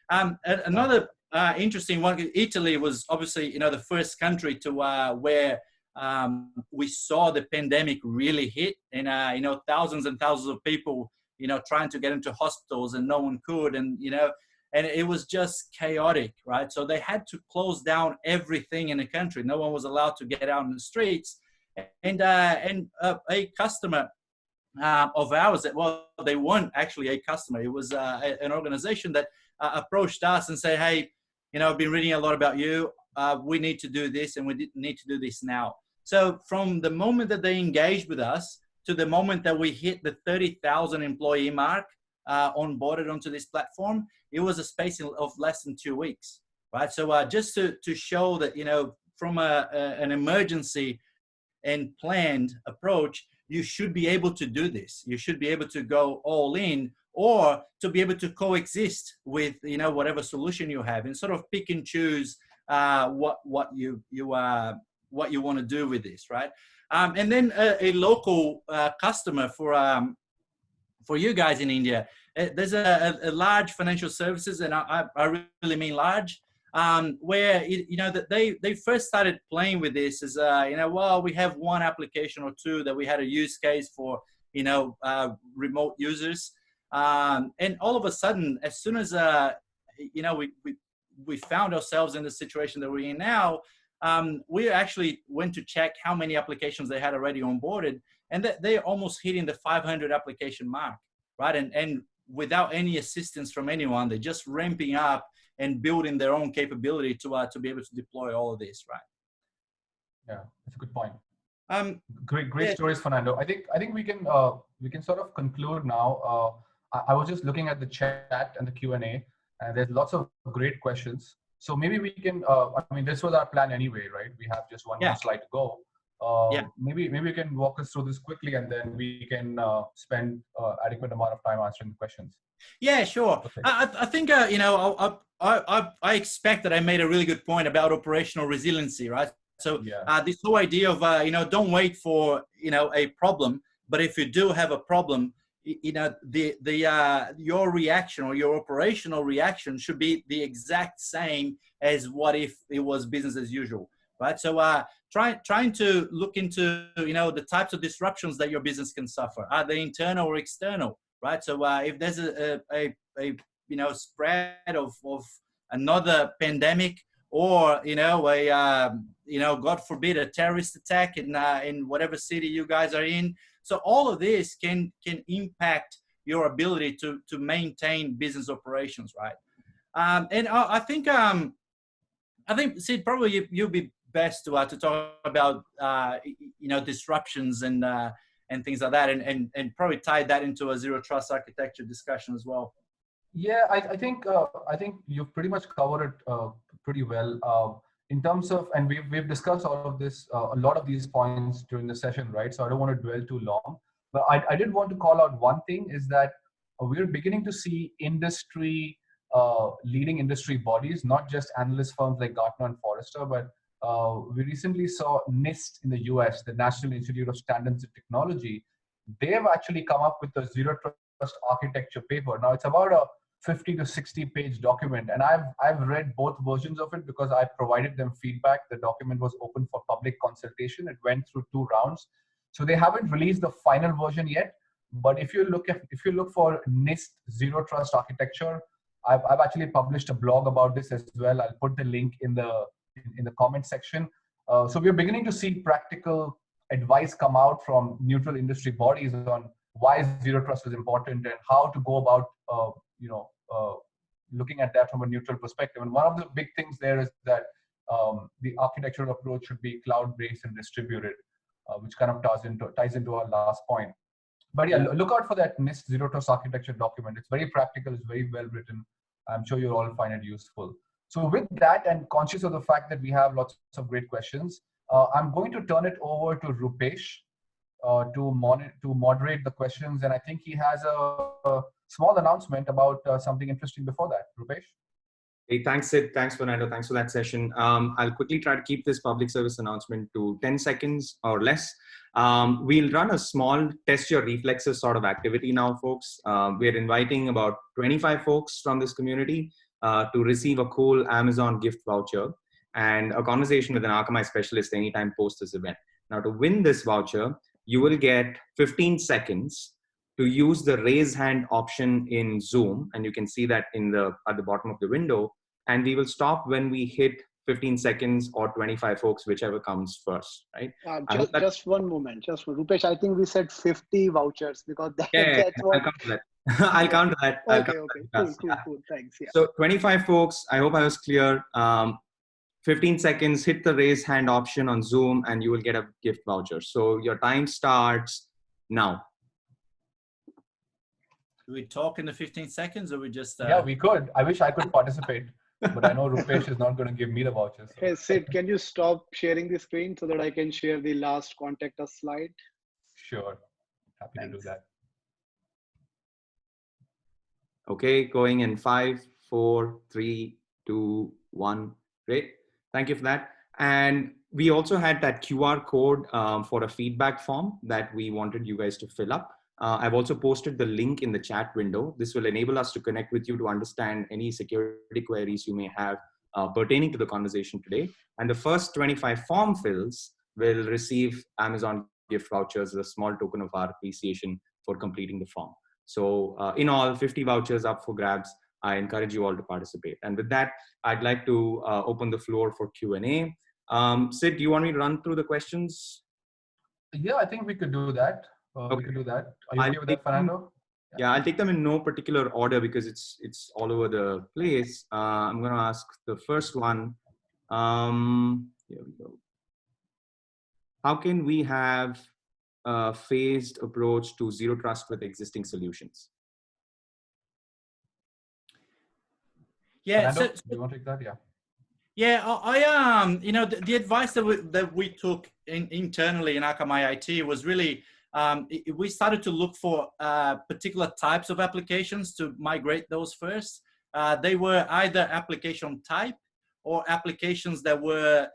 Another interesting one, Italy was obviously the first country to where we saw the pandemic really hit, and thousands and thousands of people trying to get into hospitals and no one could, and it was just chaotic, right? So they had to close down everything in the country. No one was allowed to get out in the streets, and a customer of ours, they weren't actually a customer. It was an organization that approached us and said, hey, I've been reading a lot about you. We need to do this, and we need to do this now. So from the moment that they engaged with us to the moment that we hit the 30,000 employee mark onboarded onto this platform, it was a space of less than 2 weeks, right? So just to show that, from an emergency and planned approach, you should be able to do this. You should be able to go all in, or to be able to coexist with whatever solution you have, and sort of pick and choose what you want to do with this, right? And then a local customer for you guys in India. There's a large financial services, and I really mean large, where that they first started playing with this as we have one application or two that we had a use case for remote users, and all of a sudden, as soon as we found ourselves in the situation that we're in now, we actually went to check how many applications they had already onboarded, and they're almost hitting the 500 application mark, right? And without any assistance from anyone, they're just ramping up and building their own capability to be able to deploy all of this, right?
Yeah, that's a good point. Great
Yeah.
stories, Fernando. I think we can sort of conclude now. I was just looking at the chat and the Q&A, and there's lots of great questions. So maybe we can. I mean, this was our plan anyway, right? We have just one more slide to go.
Yeah.
Maybe you can walk us through this quickly, and then we can spend adequate amount of time answering the questions.
Yeah, sure.
Okay.
I think you know, I expect that I made a really good point about operational resiliency, right? So this whole idea of you know, don't wait for, you know, a problem, but if you do have a problem, you know, your reaction or your operational reaction should be the exact same as what if it was business as usual, right? So trying to look into, you know, the types of disruptions that your business can suffer. Are they internal or external, right? So if there's a you know, spread of another pandemic, or you know, you know, God forbid, a terrorist attack in whatever city you guys are in. So all of this can impact your ability to maintain business operations, right? And I think Sid, probably you'll be best to talk about you know, disruptions and things like that, and probably tie that into a zero trust architecture discussion as well.
Yeah, I think you've pretty much covered it pretty well in terms of, and we've discussed all of this, a lot of these points during the session, right? So I don't want to dwell too long, but I did want to call out one thing, is that we're beginning to see industry leading industry bodies, not just analyst firms like Gartner and Forrester, but we recently saw NIST in the US, the National Institute of Standards and Technology. They have actually come up with a zero trust architecture paper. Now it's about a 50 to 60 page document, and I've read both versions of it because I provided them feedback. The document was open for public consultation. It went through 2 rounds, so they haven't released the final version yet. But if you look for NIST zero trust architecture, I've actually published a blog about this as well. I'll put the link in the comment section. So we're beginning to see practical advice come out from neutral industry bodies on why zero trust is important and how to go about you know, looking at that from a neutral perspective. And one of the big things there is that the architectural approach should be cloud-based and distributed, which kind of ties into our last point. But yeah, look out for that NIST zero trust architecture document. It's very practical. It's very well written. I'm sure you'll all find it useful. So with that, and conscious of the fact that we have lots of great questions, I'm going to turn it over to Rupesh to moderate the questions. And I think he has a small announcement about something interesting before that. Rupesh?
Hey, thanks, Sid. Thanks, Fernando. Thanks for that session. I'll quickly try to keep this public service announcement to 10 seconds or less. We'll run a small test your reflexes sort of activity now, folks. We're inviting about 25 folks from this community to receive a cool Amazon gift voucher and a conversation with an Akamai specialist anytime post this event. Now, to win this voucher, you will get 15 seconds to use the raise hand option in Zoom. And you can see that at the bottom of the window. And we will stop when we hit 15 seconds or 25 folks, whichever comes first, right?
Just one moment. Rupesh, I think we said 50 vouchers because
that's what... I'll count that. I'll count that.
Okay. Cool. Thanks. Yeah.
So 25 folks, I hope I was clear. 15 seconds, hit the raise hand option on Zoom and you will get a gift voucher. So your time starts now.
Do we talk in the 15 seconds or we just...
Yeah, we could. I wish I could participate, but I know Rupesh is not going to give me the voucher. So.
Hey, Sid, can you stop sharing the screen so that I can share the last contact us slide?
Sure. Happy to do that.
Okay, going in 5, 4, 3, 2, 1. Great. Thank you for that. And we also had that QR code for a feedback form that we wanted you guys to fill up. I've also posted the link in the chat window. This will enable us to connect with you to understand any security queries you may have pertaining to the conversation today. And the first 25 form fills will receive Amazon gift vouchers as a small token of our appreciation for completing the form. So in all, 50 vouchers up for grabs. I encourage you all to participate. And with that, I'd like to open the floor for Q&A. Sid, do you want me to run through the questions?
Yeah, I think we could do that.
Okay.
We could do that. Are you
I'll
okay with
take
that, Fernando?
Yeah, I'll take them in no particular order because it's all over the place. I'm going to ask the first one. Here we go. How can we have a phased approach to zero trust with existing solutions?
Yeah,
Fernando, do you want to take that? Yeah.
Yeah, you know, the advice that we took internally in Akamai IT was really, we started to look for particular types of applications to migrate those first. They were either application type or applications that were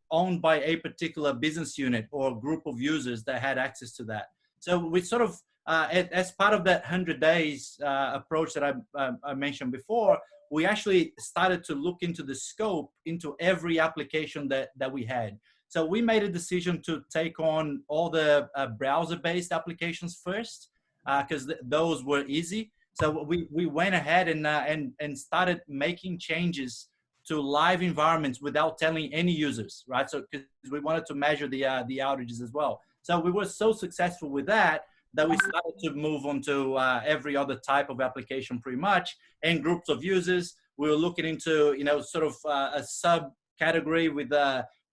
owned by a particular business unit or group of users that had access to that. So we sort of, as part of that 100 days approach that I mentioned before, we actually started to look into the scope into every application that we had. So we made a decision to take on all the browser-based applications first, because those were easy. So we went ahead and started making changes to live environments without telling any users, right? So because we wanted to measure the outages as well. So we were so successful with that we started to move on to every other type of application pretty much, and groups of users. We were looking into, you know, sort of a subcategory with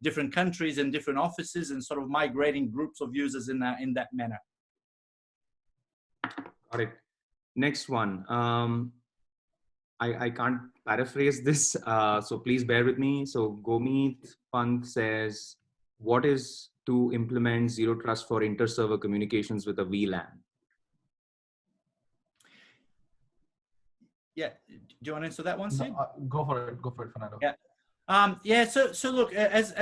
different countries and different offices, and sort of migrating groups of users in that manner.
Got it. Next one. I can't paraphrase this, so please bear with me. So Gomit Pant says, what is to implement zero trust for inter-server communications with a VLAN?
Yeah, do you want to answer that one, Sid?
No, go for it, Fernando.
Yeah. Yeah, so look, as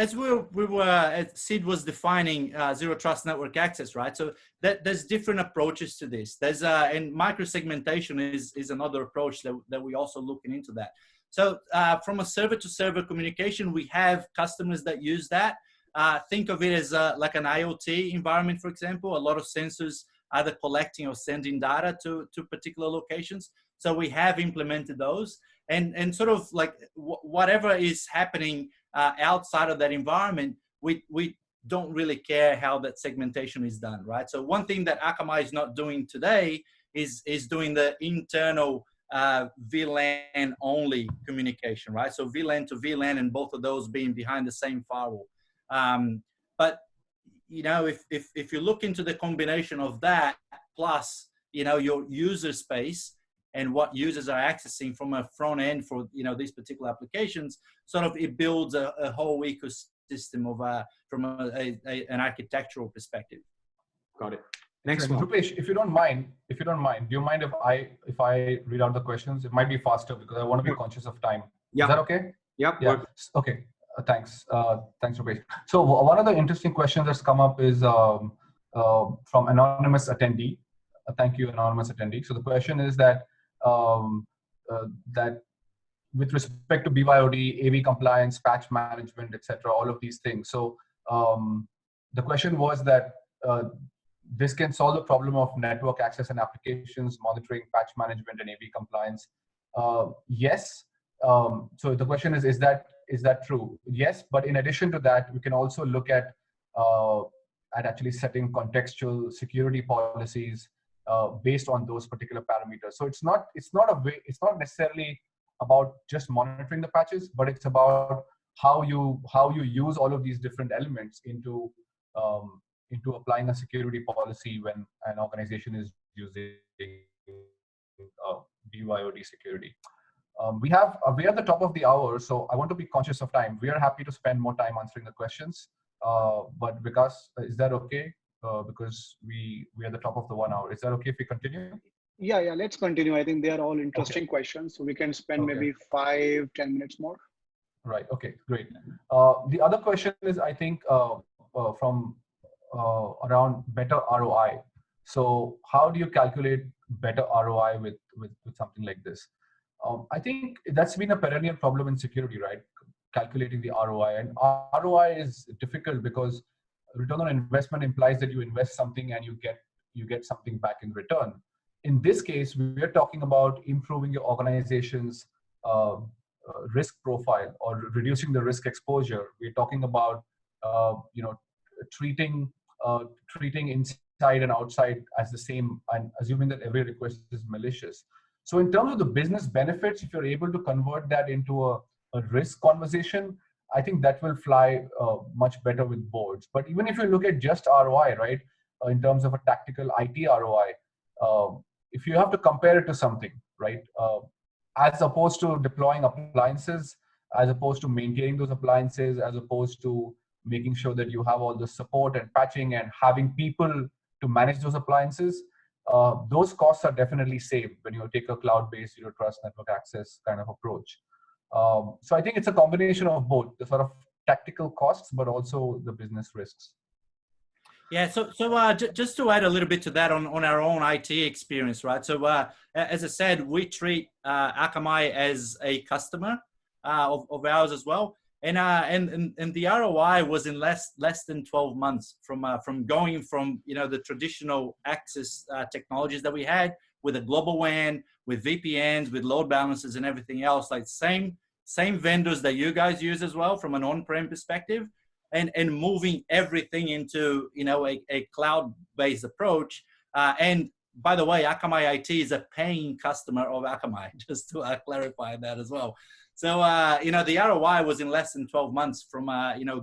Sid was defining zero trust network access, right? So there's different approaches to this. There's and microsegmentation is another approach that we also looking into that. So from a server to server communication, we have customers that use that. Think of it as like an IoT environment, for example. A lot of sensors either collecting or sending data to particular locations. So we have implemented those. And sort of like whatever is happening outside of that environment, we don't really care how that segmentation is done, right? So one thing that Akamai is not doing today is doing the internal VLAN only communication, right? So VLAN to VLAN, and both of those being behind the same firewall. But you know, if you look into the combination of that plus, you know, your user space and what users are accessing from a front end for, you know, these particular applications, sort of it builds a whole ecosystem of from an architectural perspective.
Got it. Next one.
Rupesh, if you don't mind, do you mind if I read out the questions? It might be faster because I want to be conscious of time.
Yeah.
Is that okay?
Yep.
Yeah. Okay. Thanks. Thanks, Rupesh. So one of the interesting questions that's come up is from anonymous attendee. Thank you, anonymous attendee. So the question is that that with respect to BYOD, AV compliance, patch management, etc., all of these things. So the question was that this can solve the problem of network access and applications monitoring, patch management, and AV compliance. Yes. So the question is that true? Yes, but in addition to that, we can also look at actually setting contextual security policies based on those particular parameters. So it's not necessarily about just monitoring the patches, but it's about how you use all of these different elements into applying a security policy when an organization is using BYOD security. We are at the top of the hour, so I want to be conscious of time. We are happy to spend more time answering the questions, but because is that okay? Because we are at the top of the 1 hour. Is that okay if we continue?
Yeah, let's continue. I think they are all interesting questions, so we can spend maybe 5-10 minutes more.
Right. Okay. Great. The other question is, I think, from around better ROI. So, how do you calculate better ROI with something like this? I think that's been a perennial problem in security, right? Calculating the ROI, and ROI is difficult because return on investment implies that you invest something and you get something back in return. In this case, we're talking about improving your organization's risk profile or reducing the risk exposure. We're talking about treating treating inside and outside as the same, and assuming that every request is malicious. So in terms of the business benefits, if you're able to convert that into a risk conversation, I think that will fly much better with boards. But even if you look at just ROI, right, in terms of a tactical IT ROI, if you have to compare it to something, right, as opposed to deploying appliances, as opposed to maintaining those appliances, as opposed to making sure that you have all the support and patching and having people to manage those appliances, those costs are definitely saved when you take a cloud-based zero trust network access kind of approach. So I think it's a combination of both the sort of tactical costs, but also the business risks.
Yeah, so just to add a little bit to that on our own IT experience, right? So as I said, we treat Akamai as a customer of ours as well, and the ROI was in less than 12 months from going from the traditional access technologies that we had with a global WAN, with VPNs, with load balancers and everything else, like same vendors that you guys use as well from an on-prem perspective. And moving everything into a cloud-based approach. And by the way, Akamai IT is a paying customer of Akamai, just to clarify that as well. So the ROI was in less than 12 months from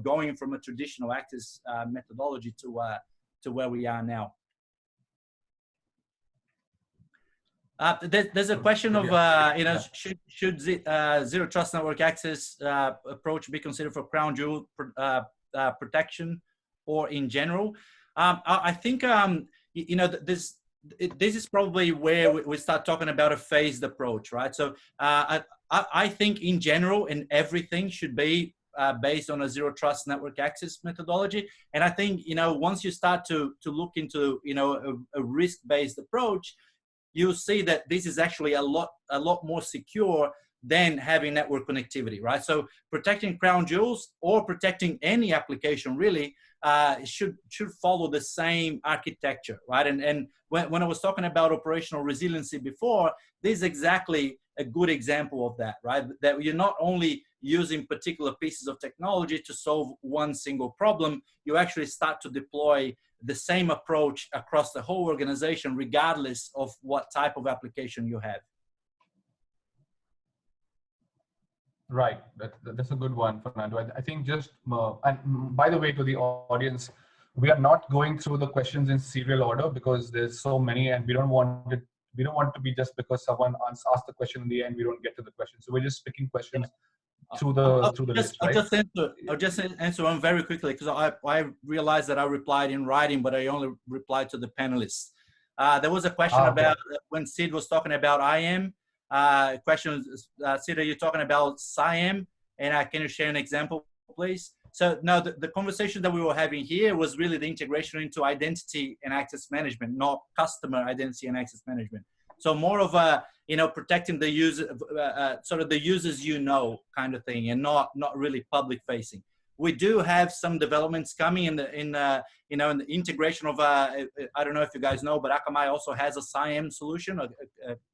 going from a traditional access methodology to where we are now. There's a question of should zero trust network access approach be considered for crown jewel protection or in general? I think this is probably where we start talking about a phased approach, right? So I think in general, and everything should be based on a zero trust network access methodology. And I think once you start to look into a risk-based approach, you'll see that this is actually a lot more secure than having network connectivity, right? So protecting crown jewels or protecting any application really should follow the same architecture, right? And when I was talking about operational resiliency before, this is exactly a good example of that, right? That you're not only using particular pieces of technology to solve one single problem, you actually start to deploy the same approach across the whole organization, regardless of what type of application you have.
Right, that's a good one, Fernando. I think just, and by the way, to the audience, we are not going through the questions in serial order because there's so many, and we don't want it to be just because someone asked the question in the end, we don't get to the question. So we're just picking questions through the list, right?
I'll just answer one very quickly because I realized that I replied in writing, but I only replied to the panelists. There was a question about when Sid was talking about IAM. Question, Sid, are you talking about SIAM? And can you share an example, please? So no, the conversation that we were having here was really the integration into identity and access management, not customer identity and access management. So more of a, protecting the user, sort of the users, kind of thing, and not really public facing. We do have some developments coming in the integration of, I don't know if you guys know, but Akamai also has a SIAM solution, a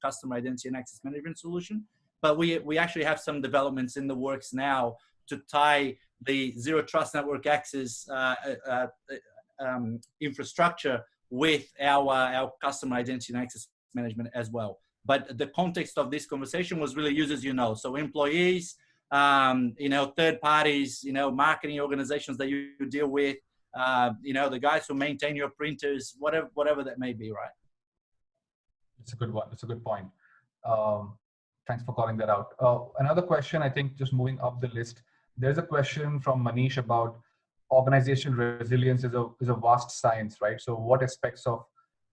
customer identity and access management solution. But we actually have some developments in the works now to tie the zero trust network access infrastructure with our customer identity and access management as well. But the context of this conversation was really users, so employees, third parties, marketing organizations that you deal with, the guys who maintain your printers, whatever that may be, right?
It's a good one. It's a good point. Thanks for calling that out. Another question, I think, just moving up the list, there's a question from Manish about organization resilience is a vast science, right? So what aspects of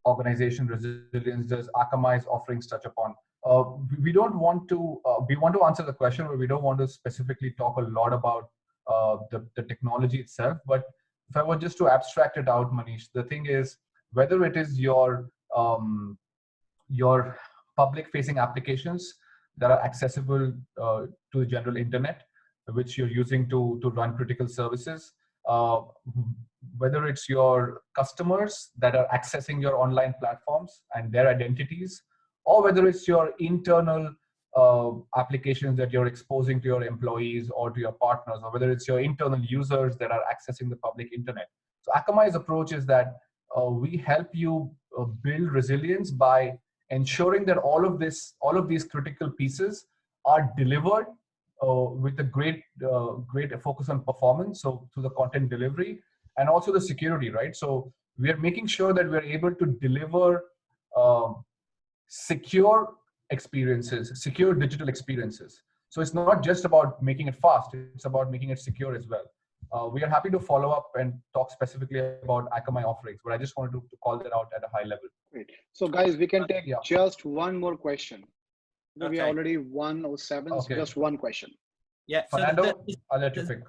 organization resilience does Akamai's offerings touch upon? We don't want to, we want to answer the question, but we don't want to specifically talk a lot about the technology itself. But if I were just to abstract it out, Manish, the thing is, whether it is your public facing applications that are accessible to the general internet, which you're using to run critical services, whether it's your customers that are accessing your online platforms and their identities, or whether it's your internal applications that you're exposing to your employees or to your partners, or whether it's your internal users that are accessing the public internet. So Akamai's approach is that we help you build resilience by ensuring that all of these critical pieces are delivered with a great focus on performance. So through the content delivery and also the security, right? So we are making sure that we're able to deliver secure experiences, secure digital experiences. So it's not just about making it fast, it's about making it secure as well. We are happy to follow up and talk specifically about Akamai offerings, but I just wanted to call that out at a high level.
Great. So guys, we can take just one more question.
Okay.
We are already 1:07, so just one question.
Yeah.
Fernando, I'll let you pick.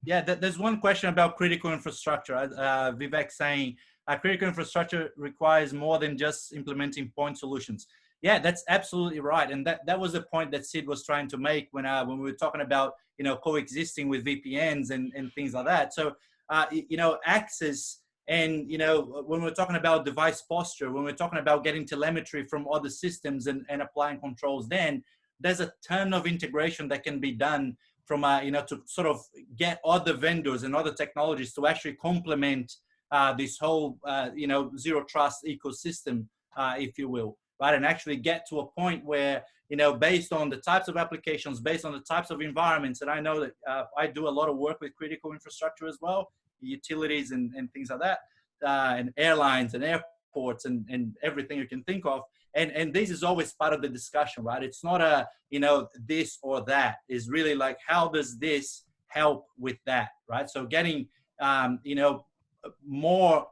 Yeah, there's one question about critical infrastructure. Vivek saying critical infrastructure requires more than just implementing point solutions. Yeah, that's absolutely right, and that was the point that Sid was trying to make when we were talking about coexisting with VPNs and things like that. So access and when we're talking about device posture, when we're talking about getting telemetry from other systems and applying controls, then there's a ton of integration that can be done from to sort of get other vendors and other technologies to actually complement this whole zero trust ecosystem, if you will, right? And actually get to a point where based on the types of applications, based on the types of environments, and I know that I do a lot of work with critical infrastructure as well, utilities and things like that, and airlines and airports and everything you can think of. And this is always part of the discussion, right? It's not a, this or that. It's really like, how does this help with that, right? So getting, more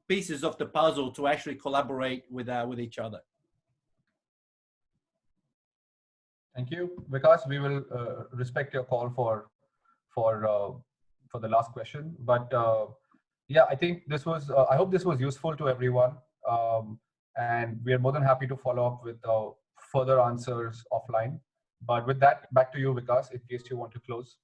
pieces of the puzzle to actually collaborate with each other.
Thank you, Vikas. We will respect your call for the last question. But yeah, I think this was. I hope this was useful to everyone. And we are more than happy to follow up with further answers offline. But with that, back to you, Vikas, in case you want to close.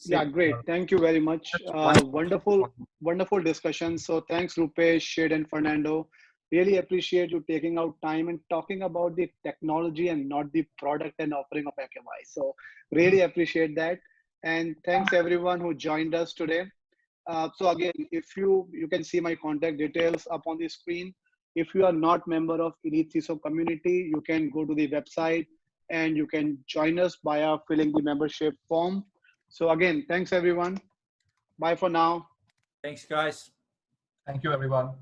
Yeah, great. Thank you very much. Wonderful discussion. So thanks, Rupesh, Shid, and Fernando. Really appreciate you taking out time and talking about the technology and not the product and offering of Akamai. So really appreciate that. And thanks everyone who joined us today. So again, if you can see my contact details up on the screen. If you are not member of Elite CISO community, you can go to the website and you can join us via filling the membership form. So again, thanks everyone. Bye for now.
Thanks, guys.
Thank you, everyone.